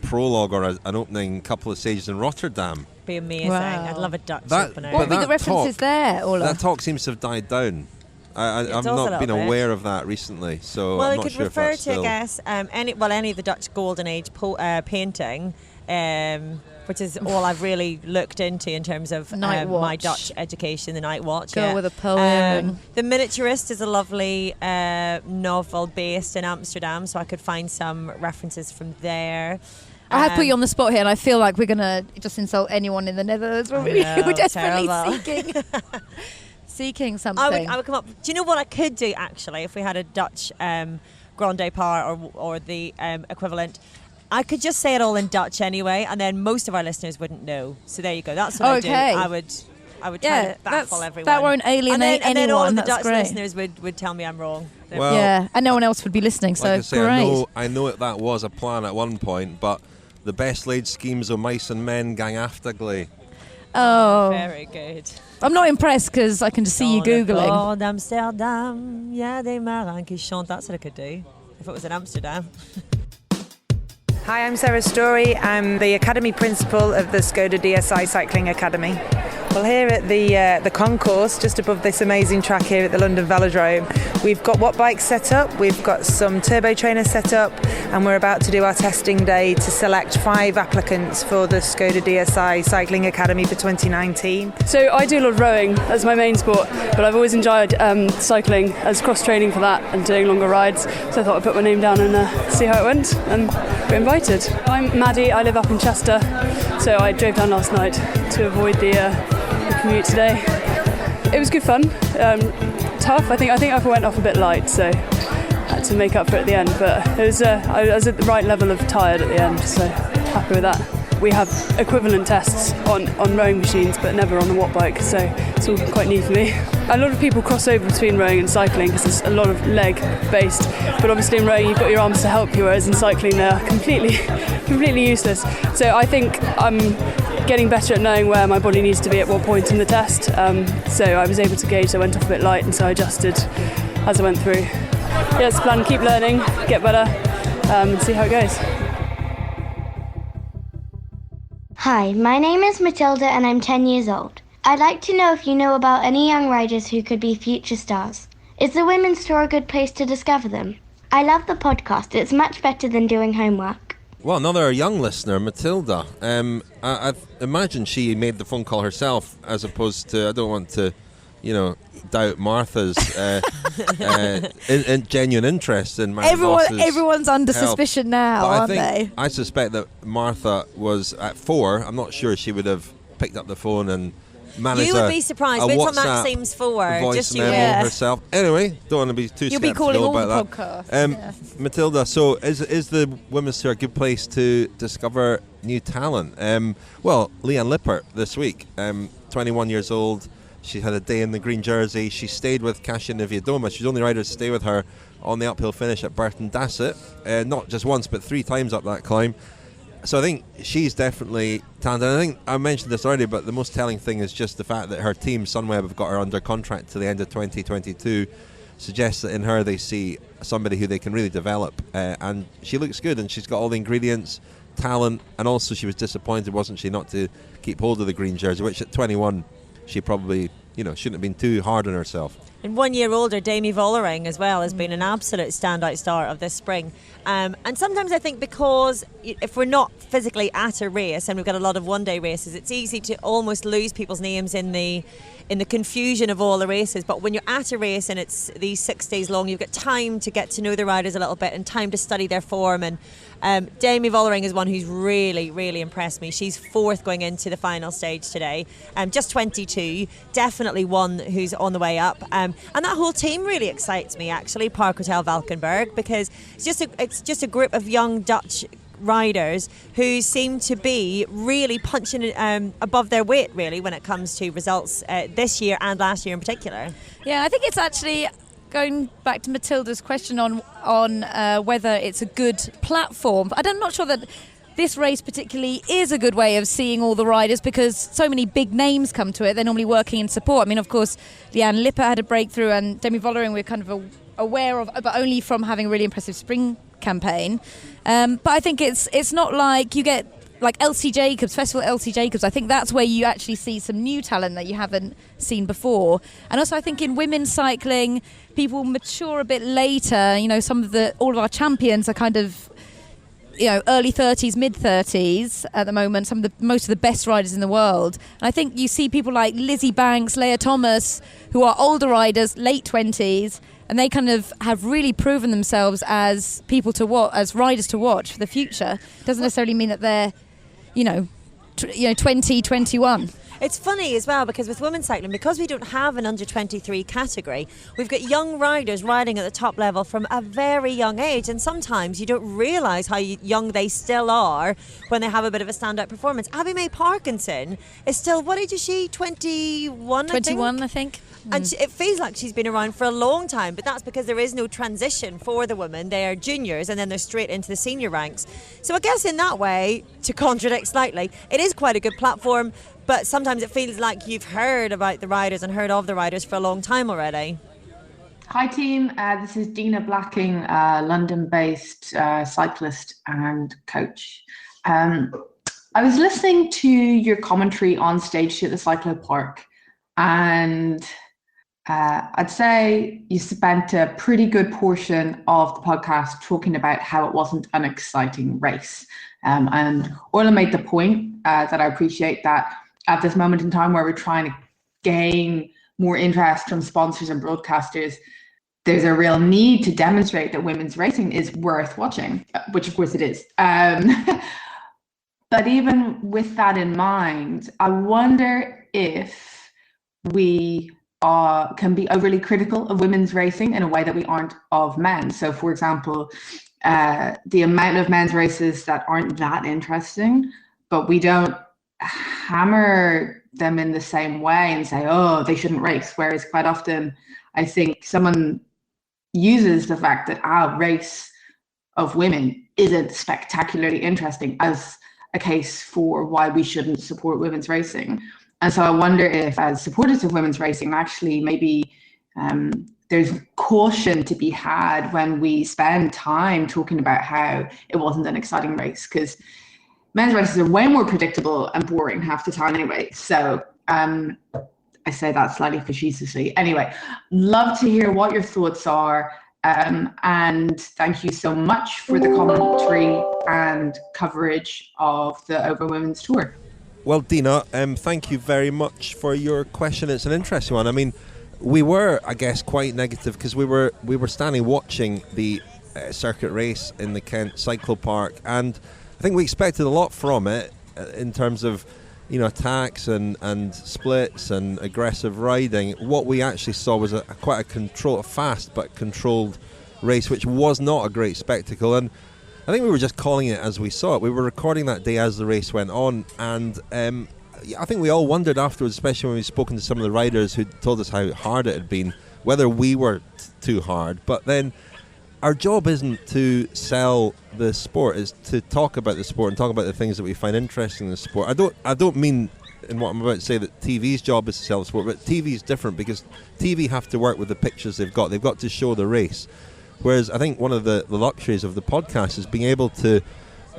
Speaker 3: prologue or an opening couple of stages in Rotterdam.
Speaker 4: Be amazing.
Speaker 5: Wow.
Speaker 4: I'd love a Dutch
Speaker 3: That-
Speaker 4: opener.
Speaker 5: What would be
Speaker 3: that
Speaker 5: the references
Speaker 3: talk-
Speaker 5: there, Orla?
Speaker 3: That talk seems to have died down. I've
Speaker 4: does a
Speaker 3: not
Speaker 4: little
Speaker 3: been
Speaker 4: bit.
Speaker 3: aware of that recently, so
Speaker 4: Well,
Speaker 3: I'm
Speaker 4: it
Speaker 3: not
Speaker 4: could
Speaker 3: sure if
Speaker 4: refer
Speaker 3: that's
Speaker 4: to, I
Speaker 3: still...
Speaker 4: guess, any of the Dutch Golden Age painting, which is all I've really looked into in terms of
Speaker 5: Night
Speaker 4: my
Speaker 5: Watch.
Speaker 4: Dutch education, the Night Watch.
Speaker 5: Girl
Speaker 4: yeah.
Speaker 5: with a poem.
Speaker 4: The Miniaturist is a lovely novel based in Amsterdam, so I could find some references from there.
Speaker 5: I have put you on the spot here, and I feel like we're going to just insult anyone in the Netherlands. We're desperately
Speaker 4: terrible.
Speaker 5: seeking something.
Speaker 4: I would come up. Do you know what I could do actually if we had a Dutch Grande Part or the equivalent? I could just say it all in Dutch anyway, and then most of our listeners wouldn't know. So there you go. That's what
Speaker 5: Okay.
Speaker 4: I do. I would try to baffle everyone.
Speaker 5: That won't alienate
Speaker 4: and then all of
Speaker 5: anyone.
Speaker 4: the
Speaker 5: That's
Speaker 4: Dutch
Speaker 5: great.
Speaker 4: listeners would tell me I'm wrong.
Speaker 3: Well,
Speaker 5: Yeah, and no one else would be listening, so
Speaker 3: like I say,
Speaker 5: great.
Speaker 3: I know that was a plan at one point, but the best laid schemes of mice and men gang after Gley.
Speaker 5: Oh,
Speaker 4: Very good.
Speaker 5: I'm not impressed because I can just see you Googling.
Speaker 4: Oh, Amsterdam, yeah, they marang qui chante. That's what I could do if it was in Amsterdam.
Speaker 2: Hi, I'm Sarah Story. I'm the Academy Principal of the Skoda DSI Cycling Academy. Well, here at the concourse, just above this amazing track here at the London Velodrome, We've got watt bikes set up, we've got some turbo trainers set up, and we're about to do our testing day to select 5 applicants for the Skoda DSI Cycling Academy for 2019.
Speaker 13: So I do a lot of rowing as my main sport, but I've always enjoyed cycling as cross-training for that and doing longer rides. So I thought I'd put my name down and see how it went, and got invited. I'm Maddie, I live up in Chester, so I drove down last night to avoid the commute today. It was good fun, tough. I think I went off a bit light, so had to make up for it at the end, but it was I was at the right level of tired at the end, so happy with that. We have equivalent tests on rowing machines, but never on the watt bike, so it's all quite new for me. A lot of people cross over between rowing and cycling because it's a lot of leg based, but obviously in rowing you've got your arms to help you, whereas in cycling they're completely useless. So I think I'm getting better at knowing where my body needs to be at what point in the test, so I was able to gauge. I went off a bit light, and so I adjusted as I went through. Yeah, it's the plan, keep learning, get better, and see how it goes.
Speaker 10: Hi, my name is Matilda and I'm 10 years old. I'd like to know if you know about any young riders who could be future stars. Is the Women's Tour a good place to discover them? I love the podcast, it's much better than doing homework.
Speaker 3: Well, another young listener, Matilda. I imagine she made the phone call herself, as opposed to, I don't want to, doubt Martha's in genuine interest in Mary Moss's
Speaker 5: Everyone's under
Speaker 3: help.
Speaker 5: suspicion now, aren't they?
Speaker 3: I suspect that Martha was at 4. I'm not sure she would have picked up the phone and managed.
Speaker 4: You would be surprised. Wait till Maxime's 4.
Speaker 3: Voice
Speaker 4: just
Speaker 3: memo herself. Anyway, don't want to be too skeptical about that. Matilda, so is the Women's Tour a good place to discover new talent? Well, Leanne Lippert this week, 21 years old. She had a day in the green jersey. She stayed with Kasia Niewiadoma. She's the only rider to stay with her on the uphill finish at Burton Dasset. Not just once, but 3 times up that climb. So I think she's definitely talented. I think I mentioned this already, but the most telling thing is just the fact that her team, Sunweb, have got her under contract to the end of 2022. Suggests that in her they see somebody who they can really develop. And she looks good, and she's got all the ingredients, talent, and also she was disappointed, wasn't she, not to keep hold of the green jersey, which at 21 she probably shouldn't have been too hard on herself.
Speaker 4: And 1 year older, Demi Vollering as well has been an absolute standout star of this spring. And sometimes I think because if we're not physically at a race and we've got a lot of one-day races, it's easy to almost lose people's names in the confusion of all the races. But when you're at a race and it's these 6 days long, you've got time to get to know the riders a little bit and time to study their form. And Demi Vollering is one who's really, really impressed me. She's 4th going into the final stage today. Just 22, definitely one who's on the way up. And that whole team really excites me, actually, Park Hotel Valkenburg, because it's just a group of young Dutch riders who seem to be really punching above their weight, really, when it comes to results this year and last year in particular.
Speaker 5: Yeah, I think it's actually going back to Matilda's question on whether it's a good platform. I'm not sure that this race particularly is a good way of seeing all the riders, because so many big names come to it. They're normally working in support. I mean, of course, Leanne Lippert had a breakthrough, and Demi Vollering we're kind of aware of, but only from having a really impressive spring campaign. But I think it's not like you get like LC Jacobs, Festival LC Jacobs. I think that's where you actually see some new talent that you haven't seen before. And also I think in women's cycling, people mature a bit later. All of our champions are kind of early 30s, mid 30s at the moment. Most of the best riders in the world. And I think you see people like Lizzie Banks, Leah Thomas, who are older riders, late 20s, and they kind of have really proven themselves as people to watch, as riders to watch for the future. Doesn't necessarily mean that they're 20, 21.
Speaker 4: It's funny as well, because with women's cycling, because we don't have an under-23 category, we've got young riders riding at the top level from a very young age, and sometimes you don't realise how young they still are when they have a bit of a standout performance. Abby May Parkinson is still, what age is she? 21,
Speaker 5: 21, I think.
Speaker 4: And it feels like she's been around for a long time, but that's because there is no transition for the women. They are juniors and then they're straight into the senior ranks. So I guess in that way, to contradict slightly, it is quite a good platform, but sometimes it feels like you've heard about the riders and heard of the riders for a long time already.
Speaker 14: Hi team, this is Dina Blacking, London-based cyclist and coach. I was listening to your commentary on stage 2 at the Cyclo Park, and I'd say you spent a pretty good portion of the podcast talking about how it wasn't an exciting race. And Orla made the point that I appreciate, that at this moment in time where we're trying to gain more interest from sponsors and broadcasters, there's a real need to demonstrate that women's racing is worth watching, which of course it is. But even with that in mind, I wonder if we can be overly critical of women's racing in a way that we aren't of men. So, for example, the amount of men's races that aren't that interesting, but we don't hammer them in the same way and say, oh, they shouldn't race. Whereas quite often, I think someone uses the fact that our race of women isn't spectacularly interesting as a case for why we shouldn't support women's racing. And so I wonder if, as supporters of women's racing, actually maybe there's caution to be had when we spend time talking about how it wasn't an exciting race, because men's races are way more predictable and boring half the time anyway. So I say that slightly facetiously. Anyway, love to hear what your thoughts are. And thank you so much for the commentary and coverage of the Over Women's Tour.
Speaker 3: Well, Dina, thank you very much for your question. It's an interesting one. I mean, we were, I guess, quite negative because we were standing watching the circuit race in the Kent Cycle Park, and I think we expected a lot from it in terms of, you know, attacks and splits and aggressive riding. What we actually saw was quite a fast but controlled race, which was not a great spectacle. And I think we were just calling it as we saw it. We were recording that day as the race went on, and I think we all wondered afterwards, especially when we've spoken to some of the riders who told us how hard it had been, whether we were too hard. But then our job isn't to sell the sport, it's to talk about the sport and talk about the things that we find interesting in the sport. I don't mean in what I'm about to say that TV's job is to sell the sport, but TV's different because TV have to work with the pictures they've got. They've got to show the race. Whereas I think one of the luxuries of the podcast is being able to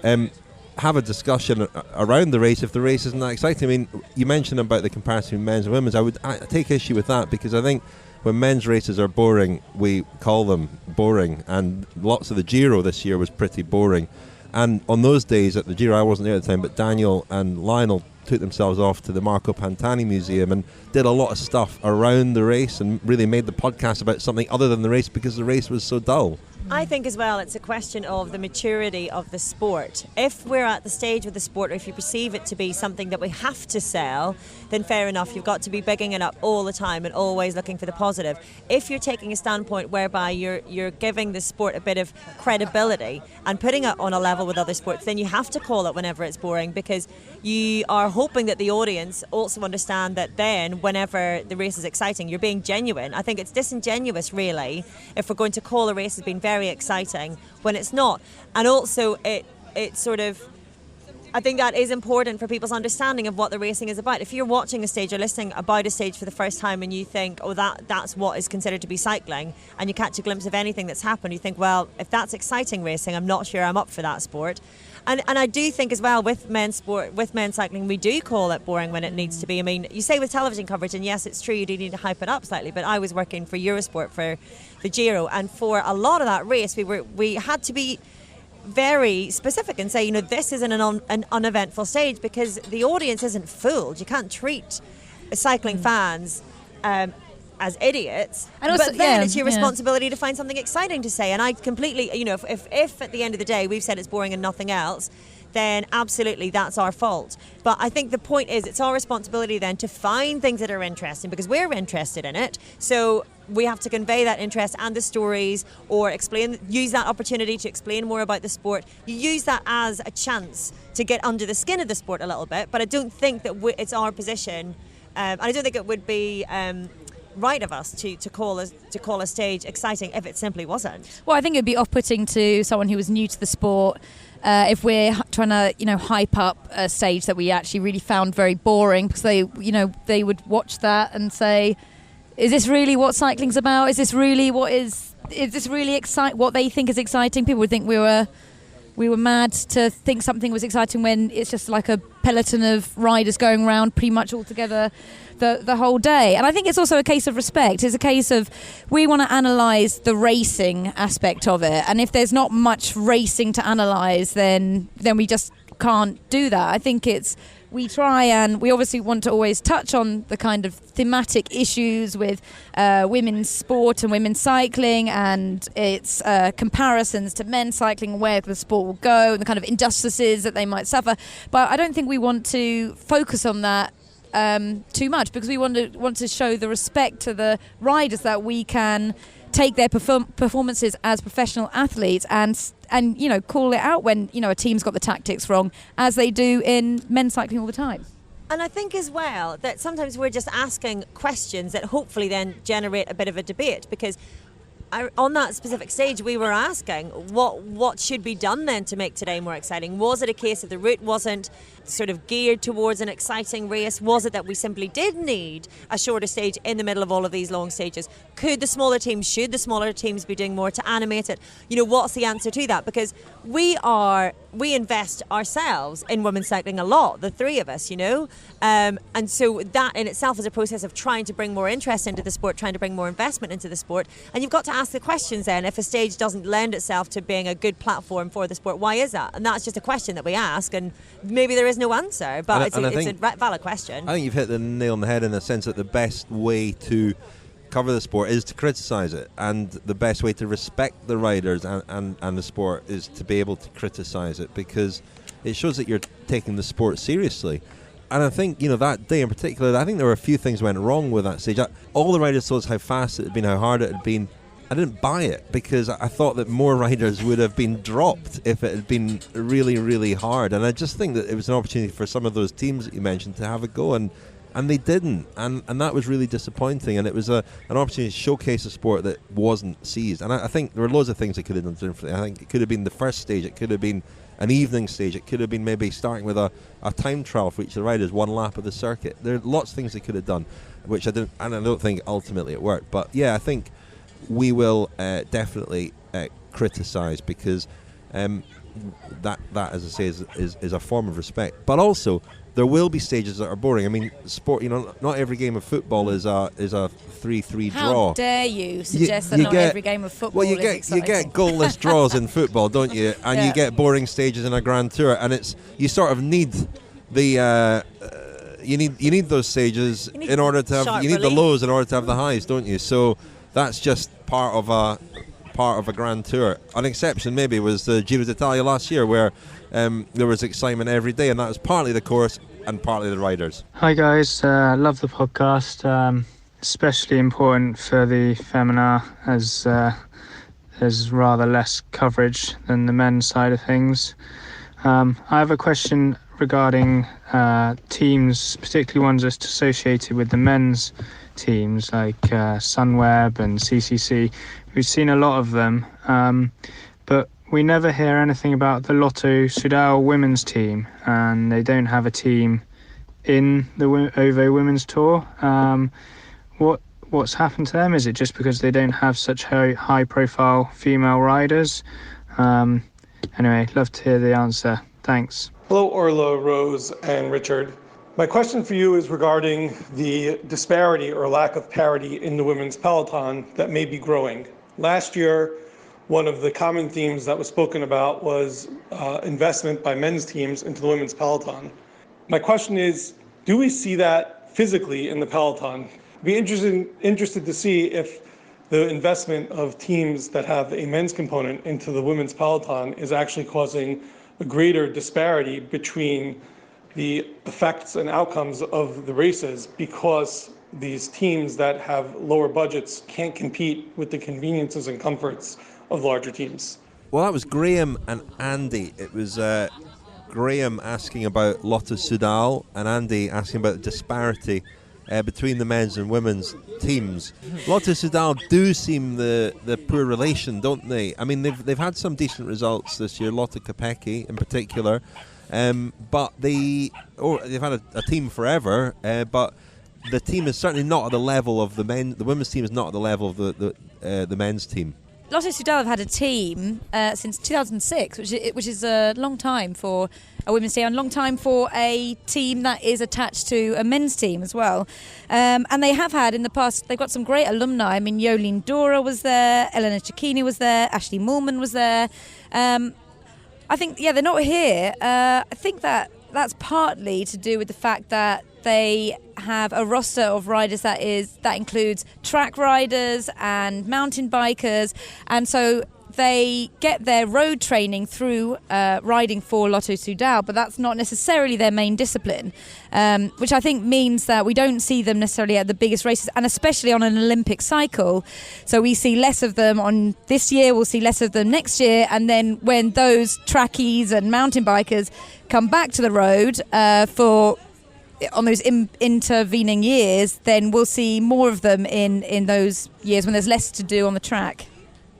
Speaker 3: have a discussion around the race if the race isn't that exciting. I mean, you mentioned about the comparison between men's and women's. I take issue with that because I think when men's races are boring, we call them boring, and lots of the Giro this year was pretty boring. And on those days at the Giro, I wasn't there at the time, but Daniel and Lionel took themselves off to the Marco Pantani Museum and did a lot of stuff around the race and really made the podcast about something other than the race because the race was so dull.
Speaker 4: I think as well it's a question of the maturity of the sport. If we're at the stage with the sport, or if you perceive it to be something that we have to sell, then fair enough, you've got to be bigging it up all the time and always looking for the positive. If you're taking a standpoint whereby you're giving the sport a bit of credibility and putting it on a level with other sports, then you have to call it whenever it's boring, because you are hoping that the audience also understand that then whenever the race is exciting, you're being genuine. I think it's disingenuous really if we're going to call a race as being very exciting when it's not. And also it sort of, I think that is important for people's understanding of what the racing is about. If you're watching a stage or listening about a stage for the first time and you think, oh, that's what is considered to be cycling, and you catch a glimpse of anything that's happened, you think, well, if that's exciting racing, I'm not sure I'm up for that sport. And I do think as well with men's sport, with men's cycling, we do call it boring when it needs to be. I mean, you say with television coverage, and yes, it's true, you do need to hype it up slightly, but I was working for Eurosport for the Giro, and for a lot of that race, we had to be very specific and say, you know, this isn't an uneventful stage, because the audience isn't fooled. You can't treat cycling fans as idiots, and also, but then it's your responsibility to find something exciting to say. And I completely, you know, if at the end of the day we've said it's boring and nothing else, then absolutely that's our fault. But I think the point is it's our responsibility then to find things that are interesting, because we're interested in it. So we have to convey that interest and the stories, or use that opportunity to explain more about the sport. You use that as a chance to get under the skin of the sport a little bit, but I don't think that it's our position, and I don't think it would be right of us to call a stage exciting if it simply wasn't.
Speaker 5: Well, I think it'd be off-putting to someone who was new to the sport if we're trying to, you know, hype up a stage that we actually really found very boring, because they would watch that and say, is this really what cycling's about? Is this really what they think is exciting? People would think we were we were mad to think something was exciting when it's just like a peloton of riders going around pretty much all together the whole day. And I think it's also a case of respect. It's a case of we want to analyse the racing aspect of it, and if there's not much racing to analyse, then we just can't do that. I think we try, and we obviously want to always touch on the kind of thematic issues with women's sport and women's cycling, and its comparisons to men's cycling, where the sport will go, and the kind of injustices that they might suffer. But I don't think we want to focus on that too much, because we want to show the respect to the riders, that we can take their performances as professional athletes and call it out when a team's got the tactics wrong, as they do in men's cycling all the time.
Speaker 4: And I think as well that sometimes we're just asking questions that hopefully then generate a bit of a debate, because on that specific stage we were asking what should be done then to make today more exciting. Was it a case that the route wasn't sort of geared towards an exciting race? Was it that we simply did need a shorter stage in the middle of all of these long stages? Should the smaller teams be doing more to animate it? What's the answer to that? Because we invest ourselves in women's cycling a lot, the three of us, and so that in itself is a process of trying to bring more interest into the sport, trying to bring more investment into the sport. And you've got to ask the questions then, if a stage doesn't lend itself to being a good platform for the sport, why is that? And that's just a question that we ask, and maybe there is no answer, but it's a valid question.
Speaker 3: I think you've hit the nail on the head in the sense that the best way to cover the sport is to criticise it, and the best way to respect the riders and the sport is to be able to criticise it, because it shows that you're taking the sport seriously. And I think, that day in particular, I think there were a few things went wrong with that stage. All the riders told us how fast it had been, how hard it had been. I didn't buy it, because I thought that more riders would have been dropped if it had been really, really hard. And I just think that it was an opportunity for some of those teams that you mentioned to have a go, and they didn't. And that was really disappointing. And it was an opportunity to showcase a sport that wasn't seized. And I think there were loads of things they could have done differently. I think it could have been the first stage, it could have been an evening stage, it could have been maybe starting with a time trial for each of the riders, one lap of the circuit. There are lots of things they could have done, which I don't think ultimately it worked. But yeah, I think we will definitely criticise, because that, as I say, is a form of respect. But also, there will be stages that are boring. I mean, sport. Not every game of football is a 3-3 draw.
Speaker 5: How dare you suggest that not every game of football is exciting?
Speaker 3: You get goalless draws in football, don't you? And you get boring stages in a Grand Tour, and you sort of need the. You need those stages in order to have. You need the lows in order to have the highs, don't you? So that's just part of a Grand Tour. An exception maybe was the Giro d'Italia last year, where there was excitement every day, and that was partly the course and partly the riders.
Speaker 15: Hi guys, love the podcast. Especially important for the Féminin, as there's rather less coverage than the men's side of things. I have a question regarding teams, particularly ones that's associated with the men's teams, like Sunweb and CCC. We've seen a lot of them, but we never hear anything about the Lotto Soudal women's team, and they don't have a team in the OVO Women's Tour. What's happened to them? Is it just because they don't have such high-profile female riders? Anyway, love to hear the answer. Thanks.
Speaker 16: Hello, Orla, Rose, and Richard. My question for you is regarding the disparity or lack of parity in the women's peloton that may be growing. Last year, one of the common themes that was spoken about was investment by men's teams into the women's peloton. My question is, do we see that physically in the peloton? I'd be interested to see if the investment of teams that have a men's component into the women's peloton is actually causing a greater disparity between the effects and outcomes of the races, because these teams that have lower budgets can't compete with the conveniences and comforts of larger teams.
Speaker 3: Well, that was Graham and Andy. It was Graham asking about Lotto Soudal and Andy asking about the disparity between the men's and women's teams. Lotto Soudal do seem the poor relation, don't they? I mean, they've had some decent results this year, Lotte Kopecky in particular, but they've had a team forever, but the team is certainly not at the level of the men. The women's team is not at the level of the men's team.
Speaker 5: Lotto Soudal have had a team since 2006, which is a long time for a women's team and a long time for a team that is attached to a men's team as well. And they have had in the past, they've got some great alumni. I mean, Yolene Dora was there, Elena Cecchini was there, Ashley Moorman was there. I think, they're not here. I think that's partly to do with the fact that they have a roster of riders that includes track riders and mountain bikers, and so they get their road training through riding for Lotto Soudal, but that's not necessarily their main discipline, which I think means that we don't see them necessarily at the biggest races, and especially on an Olympic cycle. So we see less of them on this year, we'll see less of them next year, and then when those trackies and mountain bikers come back to the road on those intervening years, then we'll see more of them in those years when there's less to do on the track.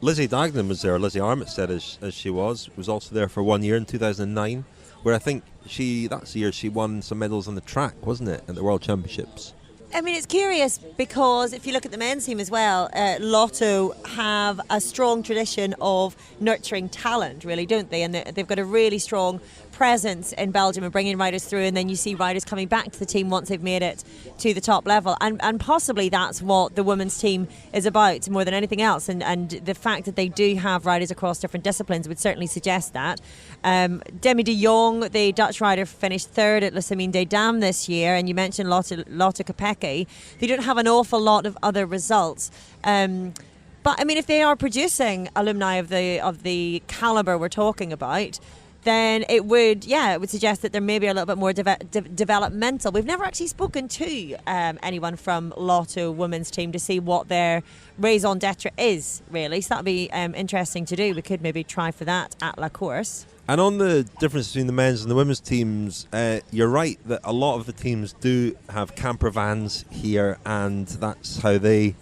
Speaker 3: Lizzie Dagenham was there, Lizzie Armitstead as she was also there for 1 year in 2009, where I think that's the year she won some medals on the track, wasn't it, at the World Championships?
Speaker 4: I mean, it's curious because if you look at the men's team as well, Lotto have a strong tradition of nurturing talent, really, don't they? And they've got a really strong presence in Belgium and bringing riders through, and then you see riders coming back to the team once they've made it to the top level, and possibly that's what the women's team is about more than anything else, and the fact that they do have riders across different disciplines would certainly suggest that. Demi de Jong, the Dutch rider, finished third at Les Semines des Dames this year, and you mentioned Lotte Kopecky. They don't have an awful lot of other results. But I mean, if they are producing alumni of the calibre we're talking about, then it would suggest that they're maybe a little bit more developmental. We've never actually spoken to anyone from Lotto women's team to see what their raison d'etre is, really. So that'd be interesting to do. We could maybe try for that at La Course.
Speaker 3: And on the difference between the men's and the women's teams, you're right that a lot of the teams do have camper vans here, and that's how they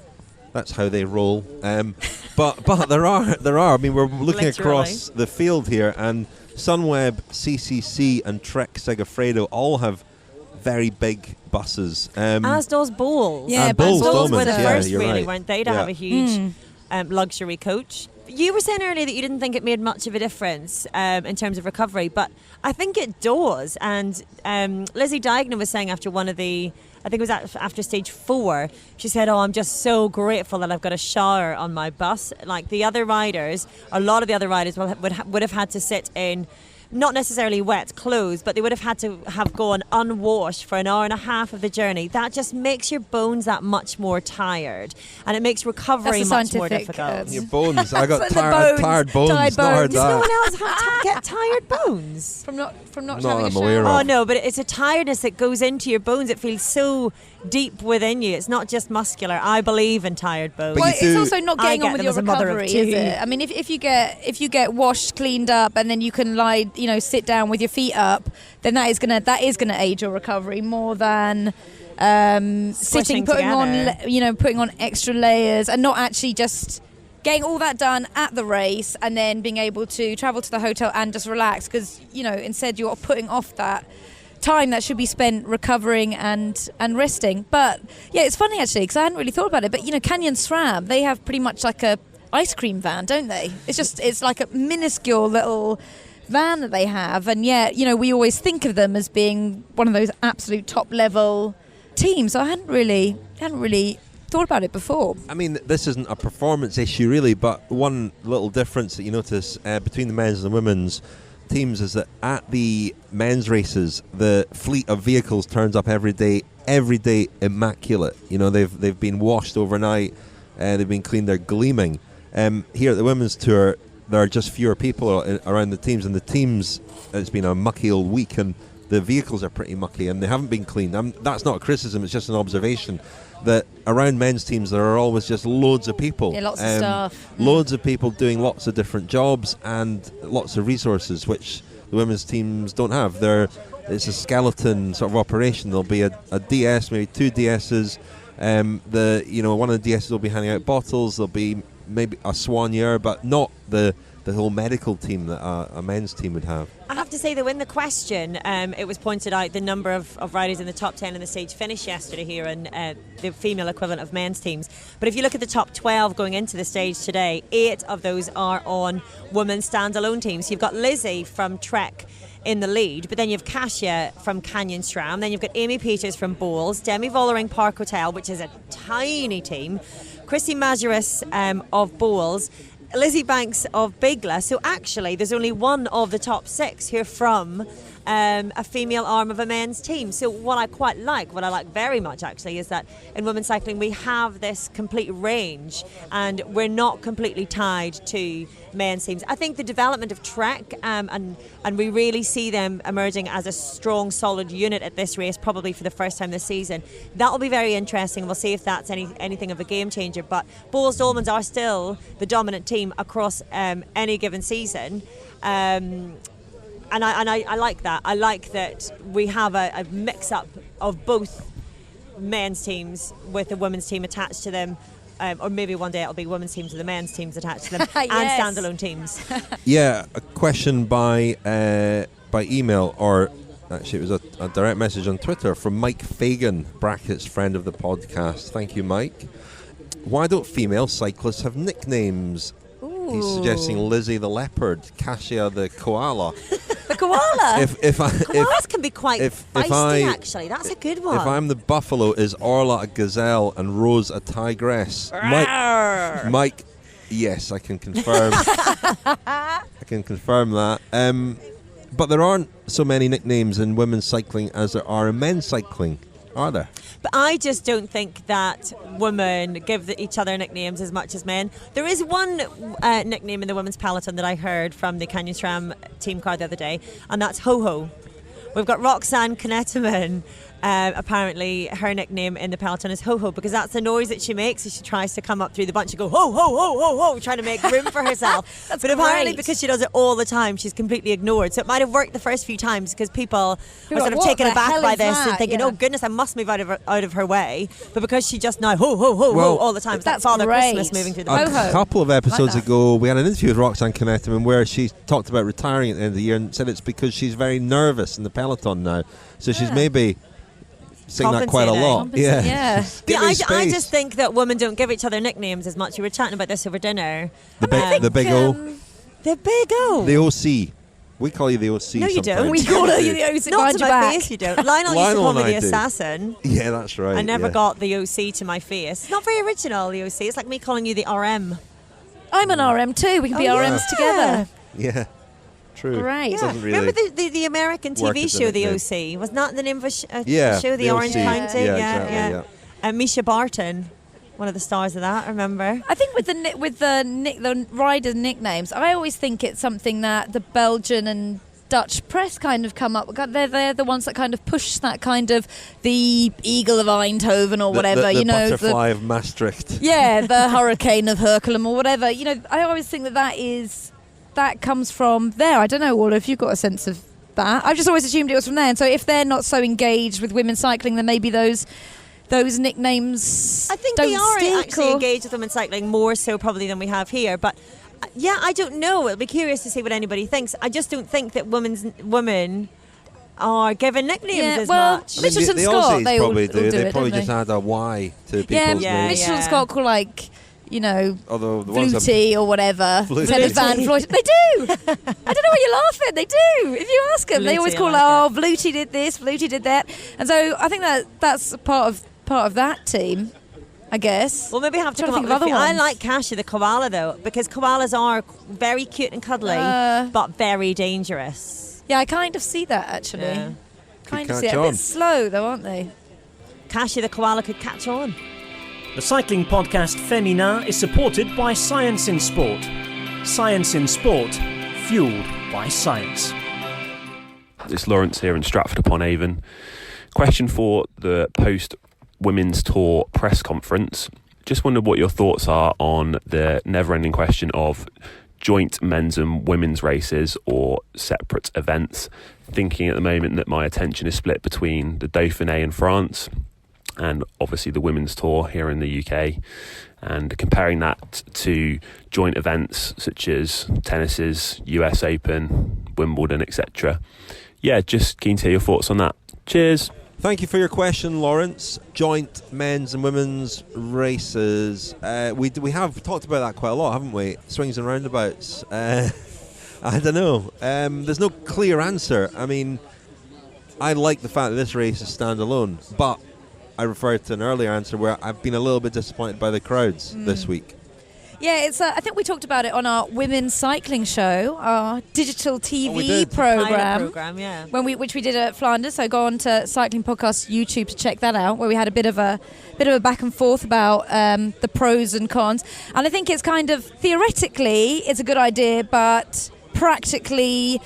Speaker 3: roll. But there are. I mean, we're looking across the field here, and Sunweb, CCC, and Trek Segafredo all have very big buses.
Speaker 4: As does Bowles.
Speaker 5: Yeah,
Speaker 3: Bowles
Speaker 4: were the first, really,
Speaker 3: right.
Speaker 4: weren't they, to have a huge luxury coach. You were saying earlier that you didn't think it made much of a difference in terms of recovery, but I think it does. And Lizzie Dagenham was saying after one of the, I think it was after stage 4, she said, I'm just so grateful that I've got a shower on my bus. Like the other riders, a lot of the other riders would have had to sit in not necessarily wet clothes, but they would have had to have gone unwashed for an hour and a half of the journey. That just makes your bones that much more tired, and it makes recovery much more difficult.
Speaker 3: Your bones. I got tired bones.
Speaker 5: Tired bones.
Speaker 3: Not
Speaker 4: Does no one else get tired bones?
Speaker 5: From not
Speaker 3: Not
Speaker 5: having a
Speaker 3: I'm
Speaker 5: shower?
Speaker 3: aware of.
Speaker 4: Oh no, but it's a tiredness that goes into your bones. It feels so deep within you. It's not just muscular. I believe in tired bones.
Speaker 5: Well, it's also not getting on with your recovery,
Speaker 4: is
Speaker 5: is it? I mean, if you get washed, cleaned up, and then you can lie, sit down with your feet up, then that is gonna aid your recovery more than sitting, putting on extra layers, and not actually just getting all that done at the race and then being able to travel to the hotel and just relax, because instead you're putting off that time that should be spent recovering and resting. But yeah, it's funny actually, because I hadn't really thought about it, but Canyon SRAM, they have pretty much like a ice cream van, don't they? It's like a minuscule little van that they have, and yet we always think of them as being one of those absolute top level teams. So I hadn't really thought about it before.
Speaker 3: I mean, this isn't a performance issue really, but one little difference that you notice between the men's and the women's teams is that at the men's races, the fleet of vehicles turns up every day immaculate. They've been washed overnight, they've been cleaned, they're gleaming. Here at the women's tour, there are just fewer people around the teams, and the teams, it's been a mucky old week, and the vehicles are pretty mucky and they haven't been cleaned. That's not a criticism, it's just an observation that around men's teams there are always just loads of people.
Speaker 5: Yeah, lots of stuff.
Speaker 3: Loads of people doing lots of different jobs and lots of resources, which the women's teams don't have. It's a skeleton sort of operation. There'll be a DS, maybe 2 DSs. One of the DSs will be handing out bottles. There'll be maybe a soigneur, but not the the whole medical team that a men's team would have.
Speaker 4: I have to say, though, in the question, it was pointed out the number of riders in the top 10 in the stage finish yesterday here in the female equivalent of men's teams. But if you look at the top 12 going into the stage today, 8 of those are on women's standalone teams. You've got Lizzie from Trek in the lead, but then you've Kasia from Canyon SRAM, then you've got Amy Peters from Bowles, Demi Vollering Park Hotel, which is a tiny team, Chrissy Mazuris of Bowles, Lizzie Banks of Bigla. So actually there's only one of the top 6 who are from a female arm of a men's team. So what I like very much actually, is that in women's cycling we have this complete range and we're not completely tied to men's teams. I think the development of Trek and we really see them emerging as a strong, solid unit at this race, probably for the first time this season. That will be very interesting. We'll see if that's anything of a game changer. But Bowles Dolmans are still the dominant team across any given season. And I like that. I like that we have a mix-up of both men's teams with a women's team attached to them, or maybe one day it'll be women's teams with the men's teams attached to them, and standalone teams.
Speaker 3: Yeah, a question by email, or actually it was a direct message on Twitter from Mike Fagan, brackets friend of the podcast. Thank you, Mike. Why don't female cyclists have nicknames? He's suggesting Lizzie the leopard, Kasia the koala.
Speaker 4: The koala? Koalas can be quite feisty, actually. That's a good one.
Speaker 3: If I'm the buffalo, is Orla a gazelle and Rose a tigress? Mike, yes, I can confirm. I can confirm that. But there aren't so many nicknames in women's cycling as there are in men's cycling, are there?
Speaker 4: But I just don't think that women give each other nicknames as much as men. There is one nickname in the women's peloton that I heard from the Canyon SRAM team car the other day, and that's Ho Ho. We've got Roxanne Knetemann. Apparently her nickname in the peloton is Ho Ho, because that's the noise that she makes as she tries to come up through the bunch and go ho ho ho ho ho, trying to make room for herself. But apparently because she does it all the time, she's completely ignored. So it might have worked the first few times because people are sort of taken aback by this and thinking, oh goodness, I must move out of her way. But because she just now ho ho ho ho all the time, it's like Father Christmas moving through the bunch.
Speaker 3: A couple of episodes ago we had an interview with Roxanne Knetemann where she talked about retiring at the end of the year and said it's because she's very nervous in the peloton now. So she's maybe saying that quite a lot.
Speaker 4: Yeah. I just think that women don't give each other nicknames as much. We were chatting about this over dinner.
Speaker 3: The big O.
Speaker 4: The big O.
Speaker 3: The OC. We call you the OC.
Speaker 4: No, you don't.
Speaker 5: We call you the OC.
Speaker 4: Not to my face, you don't. Lionel used to call me the assassin.
Speaker 3: Yeah, that's right.
Speaker 4: I never got the OC to my face. It's not very original, the OC. It's like me calling you the RM.
Speaker 5: I'm an RM too. We can be RMs together.
Speaker 3: Yeah. True.
Speaker 5: Right.
Speaker 4: Yeah.
Speaker 3: Really
Speaker 4: remember the American TV show, The OC? Wasn't that the name of a show, The Orange County?
Speaker 3: Yeah.
Speaker 4: Misha Barton, one of the stars of that, remember?
Speaker 5: I think with the riders' nicknames, I always think it's something that the Belgian and Dutch press kind of come up with. They're the ones that kind of push that kind of the Eagle of Eindhoven or whatever,
Speaker 3: the butterfly of Maastricht.
Speaker 5: Yeah, the Hurricane of Herculem or whatever. You know, I always think that comes from there. I don't know, Orla, if you've got a sense of that. I've just always assumed it was from there. And so if they're not so engaged with women's cycling, then maybe those nicknames
Speaker 4: I think
Speaker 5: don't
Speaker 4: they are
Speaker 5: stick,
Speaker 4: actually engaged with women's cycling more so probably than we have here. But I don't know. It'll be curious to see what anybody thinks. I just don't think that women are given nicknames as much.
Speaker 5: Mitchell and
Speaker 3: the
Speaker 5: Scott,
Speaker 3: Aussies
Speaker 5: they
Speaker 3: probably
Speaker 5: all
Speaker 3: do. They
Speaker 5: it,
Speaker 3: probably
Speaker 5: don't
Speaker 3: just
Speaker 5: they?
Speaker 3: add a Y to people's names.
Speaker 5: Mitchell and Scott call Flutie or whatever.
Speaker 3: Flutie.
Speaker 5: Van Floyd. They do. I don't know why you're laughing. They do. If you ask them, they always call, Flutie did this, Flutie did that. And so I think that's part of that team, I guess.
Speaker 4: Well, maybe have to
Speaker 5: think
Speaker 4: come
Speaker 5: of
Speaker 4: up
Speaker 5: other
Speaker 4: with
Speaker 5: ones.
Speaker 4: I like Kasia the koala though, because koalas are very cute and cuddly, but very dangerous.
Speaker 5: Yeah, I kind of see that actually.
Speaker 4: Yeah.
Speaker 5: Kind of see it. A bit slow though, aren't they?
Speaker 4: Kasia the koala could catch on.
Speaker 1: The Cycling Podcast Féminin is supported by Science in Sport. Science in Sport, fueled by science.
Speaker 17: It's Lawrence here in Stratford-upon-Avon. Question for the post-Women's Tour press conference. Just wondered what your thoughts are on the never-ending question of joint men's and women's races or separate events. Thinking at the moment that my attention is split between the Dauphiné in France and obviously the Women's Tour here in the UK. and comparing that to joint events such as tennis's US Open, Wimbledon, etc. Yeah, just keen to hear your thoughts on that. Cheers.
Speaker 3: Thank you for your question, Lawrence. Joint men's and women's races. We have talked about that quite a lot, haven't we? Swings and roundabouts. I don't know. There's no clear answer. I mean, I like the fact that this race is standalone, but I referred to an earlier answer where I've been a little bit disappointed by the crowds this week.
Speaker 5: Yeah, it's. I think we talked about it on our women's cycling show, our digital TV program,
Speaker 4: yeah,
Speaker 5: which we did at Flanders. So go on to Cycling Podcast YouTube to check that out, where we had a bit of a back and forth about the pros and cons. And I think it's kind of theoretically it's a good idea, but practically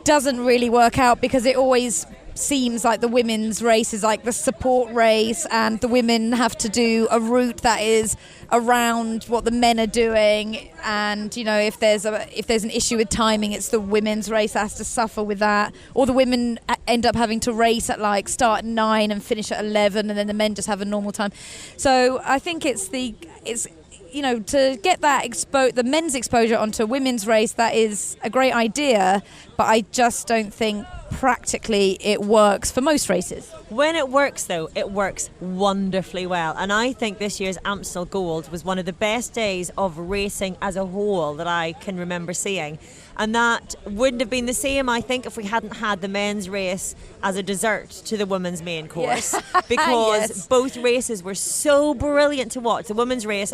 Speaker 5: doesn't really work out because it always seems like the women's race is like the support race, and the women have to do a route that is around what the men are doing, and you know, if there's an issue with timing, it's the women's race that has to suffer with that, or the women end up having to race at like start at 9 and finish at 11, and then the men just have a normal time. So I think it's you know, to get that the men's exposure onto a women's race, that is a great idea, but I just don't think practically it works for most races.
Speaker 4: When it works, though, it works wonderfully well. And I think this year's Amstel Gold was one of the best days of racing as a whole that I can remember seeing. And that wouldn't have been the same, I think, if we hadn't had the men's race as a dessert to the women's main course. Yeah. Because both races were so brilliant to watch. The women's race,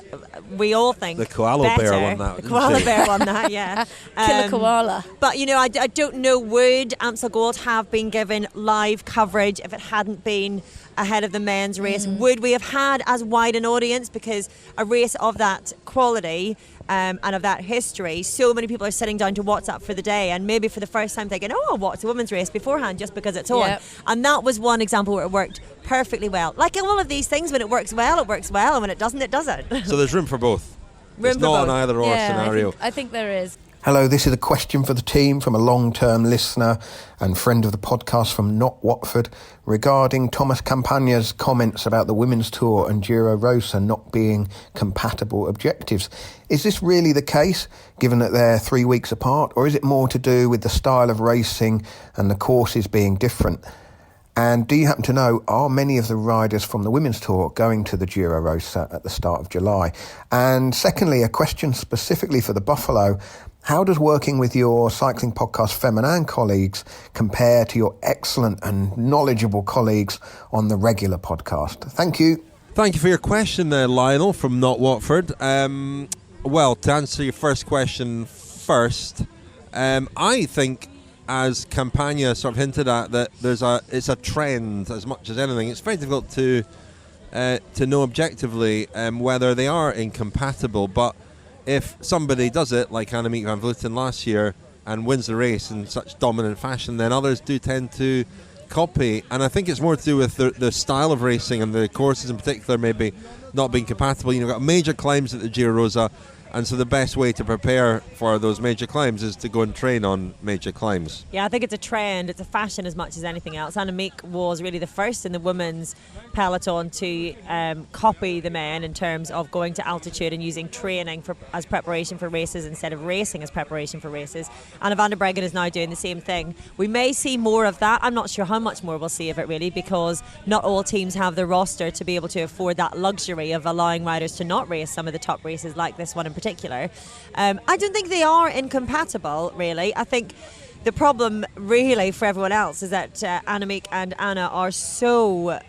Speaker 4: we all think
Speaker 3: the koala bear won that.
Speaker 4: The koala bear won that, yeah.
Speaker 5: Killer koala.
Speaker 4: But, you know, I don't know, would Amstel Gold have been given live coverage if it hadn't been ahead of the men's race? Would we have had as wide an audience? Because a race of that quality and of that history, so many people are sitting down to watch that for the day, and maybe for the first time thinking, oh, I'll watch the women's race beforehand just because it's on. And that was one example where it worked perfectly well. Like in all of these things, when it works well, and when it doesn't, it doesn't.
Speaker 3: So there's room for both. It's not an either or scenario.
Speaker 5: I think there is.
Speaker 18: Hello, this is a question for the team from a long-term listener and friend of the podcast from Not Watford regarding Thomas Campagna's comments about the Women's Tour and Giro Rosa not being compatible objectives. Is this really the case, given that they're 3 weeks apart, or is it more to do with the style of racing and the courses being different? And do you happen to know, are many of the riders from the Women's Tour going to the Giro Rosa at the start of July? And secondly, a question specifically for the Buffalo. How does working with your Cycling Podcast Féminin colleagues compare to your excellent and knowledgeable colleagues on the regular podcast? Thank you.
Speaker 3: Thank you for your question there, Lionel from Not Watford. Well, to answer your first question first, I think, as Campagna sort of hinted at, that it's a trend as much as anything. It's very difficult to know objectively whether they are incompatible, but if somebody does it, like Annemiek van Vleuten last year, and wins the race in such dominant fashion, then others do tend to copy. And I think it's more to do with the style of racing and the courses in particular maybe not being compatible. You know, got major climbs at the Giro Rosa, and so the best way to prepare for those major climbs is to go and train on major climbs.
Speaker 4: Yeah, I think it's a trend, it's a fashion as much as anything else. Annemiek was really the first in the women's peloton to copy the men in terms of going to altitude and using training as preparation for races instead of racing as preparation for races. Anna van der Breggen is now doing the same thing. We may see more of that. I'm not sure how much more we'll see of it really, because not all teams have the roster to be able to afford that luxury of allowing riders to not race some of the top races like this one in particular. I don't think they are incompatible really. I think the problem really for everyone else is that Annemiek and Anna are so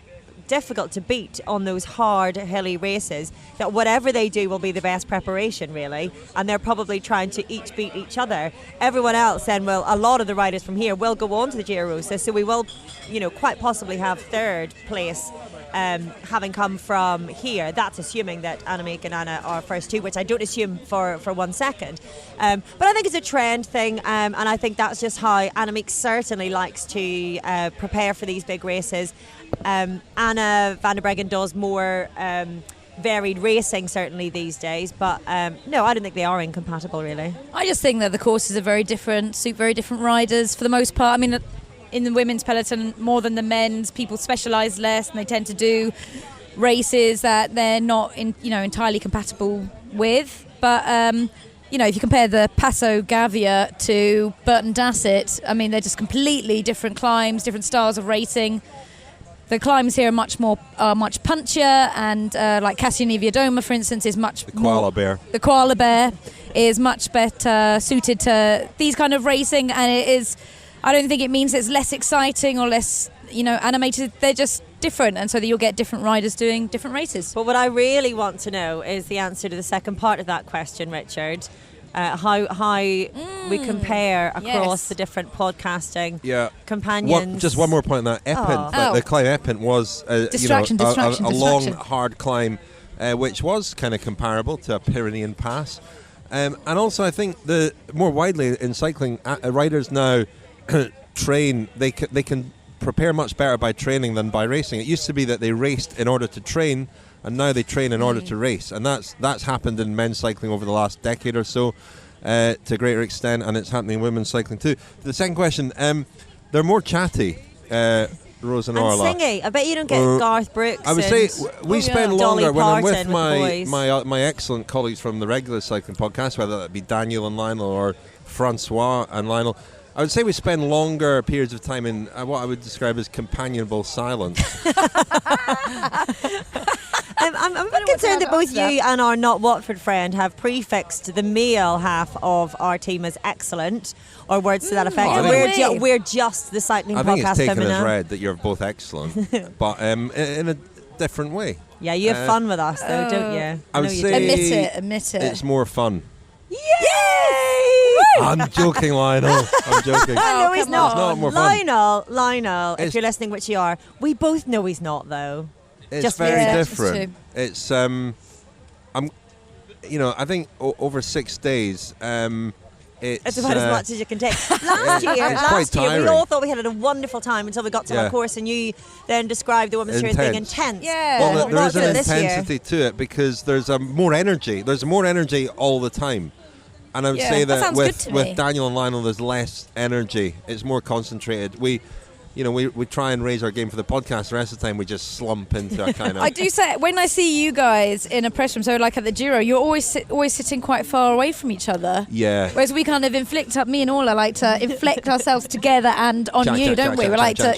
Speaker 4: difficult to beat on those hard hilly races that whatever they do will be the best preparation really, and they're probably trying to each beat each other. Everyone else then, well, a lot of the riders from here will go on to the Giro Rosa, so we will, you know, quite possibly have third place having come from here. That's assuming that Annemiek and Anna are first two, which I don't assume for 1 second. But I think it's a trend thing, and I think that's just how Annemiek certainly likes to prepare for these big races. Anna van der Breggen does more varied racing certainly these days, but no, I don't think they are incompatible really.
Speaker 5: I just think that the courses are very different, suit very different riders for the most part. I mean, in the women's peloton more than the men's, people specialise less and they tend to do races that they're not entirely compatible with. But if you compare the Passo Gavia to Burton Dasset, I mean, they're just completely different climbs, different styles of racing. The climbs here are much punchier, and like Cassiani Viadoma, for instance, is much more... The Koala Bear is much better suited to these kind of racing, and it is... I don't think it means it's less exciting or less, animated. They're just different, and so that you'll get different riders doing different races.
Speaker 4: But what I really want to know is the answer to the second part of that question, Richard. How we compare across the different podcasting companions.
Speaker 3: Just one more point on that. Epin, the climb Epin was a long, hard climb, which was kind of comparable to a Pyrenean pass. And also, I think the more widely in cycling, riders now train. They can prepare much better by training than by racing. It used to be that they raced in order to train, and now they train in order to race, and that's happened in men's cycling over the last decade or so to a greater extent, and it's happening in women's cycling too. The second question, they're more chatty, Rose and Orla.
Speaker 4: And singy. I bet you don't get Garth Brooks.
Speaker 3: I would say we spend longer when I'm with
Speaker 4: my
Speaker 3: my excellent colleagues from the regular cycling podcast, whether that be Daniel and Lionel or Francois and Lionel. I would say we spend longer periods of time in what I would describe as companionable silence.
Speaker 4: I'm a bit concerned that both you and our Not Watford friend have prefixed the male half of our team as excellent, or words to that effect. We're just the Cycling Podcast Féminin.
Speaker 3: I think it's taken as read that you're both excellent, but in a different way.
Speaker 4: Yeah, you have fun with us, though, don't you?
Speaker 3: I would say
Speaker 5: admit it.
Speaker 3: It's more fun.
Speaker 4: Yay!
Speaker 3: I'm joking, Lionel. I'm joking.
Speaker 4: No, he's not.
Speaker 3: It's not more fun.
Speaker 4: Lionel, if you're listening, which you are, we both know he's not, though.
Speaker 3: It's
Speaker 4: just
Speaker 3: very different. It's I think over 6 days,
Speaker 4: it's about as much as you can take. Last year, we all thought we had a wonderful time until we got to our course, and you then described the women's tour as being intense.
Speaker 5: Yeah.
Speaker 3: Well, there is an intensity to it because there's more energy. There's more energy all the time. And I would say that with Daniel and Lionel, there's less energy. It's more concentrated. We try and raise our game for the podcast. The rest of the time, we just slump into a kind of...
Speaker 5: I do say, when I see you guys in a press room, so like at the Giro, you're always sitting quite far away from each other.
Speaker 3: Yeah.
Speaker 5: Whereas we kind of me and Orla like to inflect ourselves together and on you, don't we? We like to just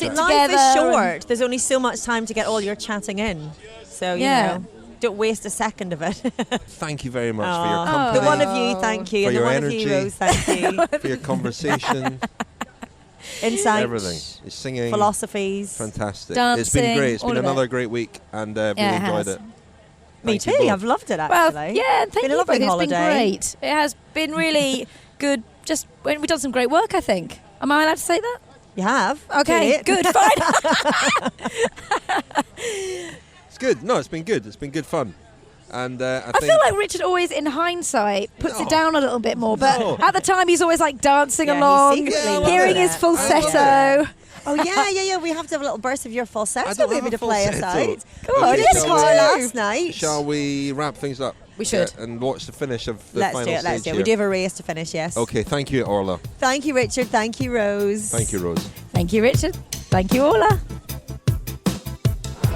Speaker 5: sit together.
Speaker 4: Life is short. There's only so much time to get all your chatting in. So, you know, don't waste a second of it.
Speaker 3: Thank you very much for your company.
Speaker 4: The one of you, thank you.
Speaker 3: For
Speaker 4: and the
Speaker 3: your
Speaker 4: one
Speaker 3: energy.
Speaker 4: of you, Rose, thank you.
Speaker 3: For your conversation.
Speaker 4: Insight.
Speaker 3: Everything. Your singing.
Speaker 4: Philosophies.
Speaker 3: Fantastic.
Speaker 5: Dancing,
Speaker 3: it's been great. It's been another
Speaker 5: it.
Speaker 3: great week, and really enjoyed it.
Speaker 4: Me too. I've loved it, actually.
Speaker 5: Well, yeah, thank you.
Speaker 4: Lovely
Speaker 5: It's
Speaker 4: holiday.
Speaker 5: been great. It has been really good. We've done some great work, I think. Am I allowed to say that?
Speaker 4: You have.
Speaker 5: Okay, good, fine.
Speaker 3: It's good. No, it's been good. It's been good fun. And I
Speaker 5: feel like Richard always, in hindsight, puts it down a little bit more. But at the time, he's always like dancing along, hearing his falsetto.
Speaker 4: Oh, yeah. We have to have a little burst of your falsetto maybe to play us out.
Speaker 3: Come
Speaker 4: on, this was last night.
Speaker 3: Shall we wrap things up?
Speaker 5: We should.
Speaker 3: And watch the finish of the final stage.
Speaker 4: Let's do it. We do have a race to finish, yes.
Speaker 3: Okay, thank you, Orla.
Speaker 4: Thank you, Richard. Thank you, Rose.
Speaker 3: Thank you, Rose.
Speaker 5: Thank you, Richard. Thank you, Orla.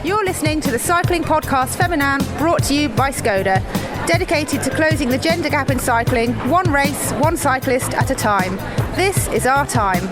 Speaker 2: You're listening to the Cycling Podcast Féminin, brought to you by Skoda, dedicated to closing the gender gap in cycling, one race, one cyclist at a time. This is our time.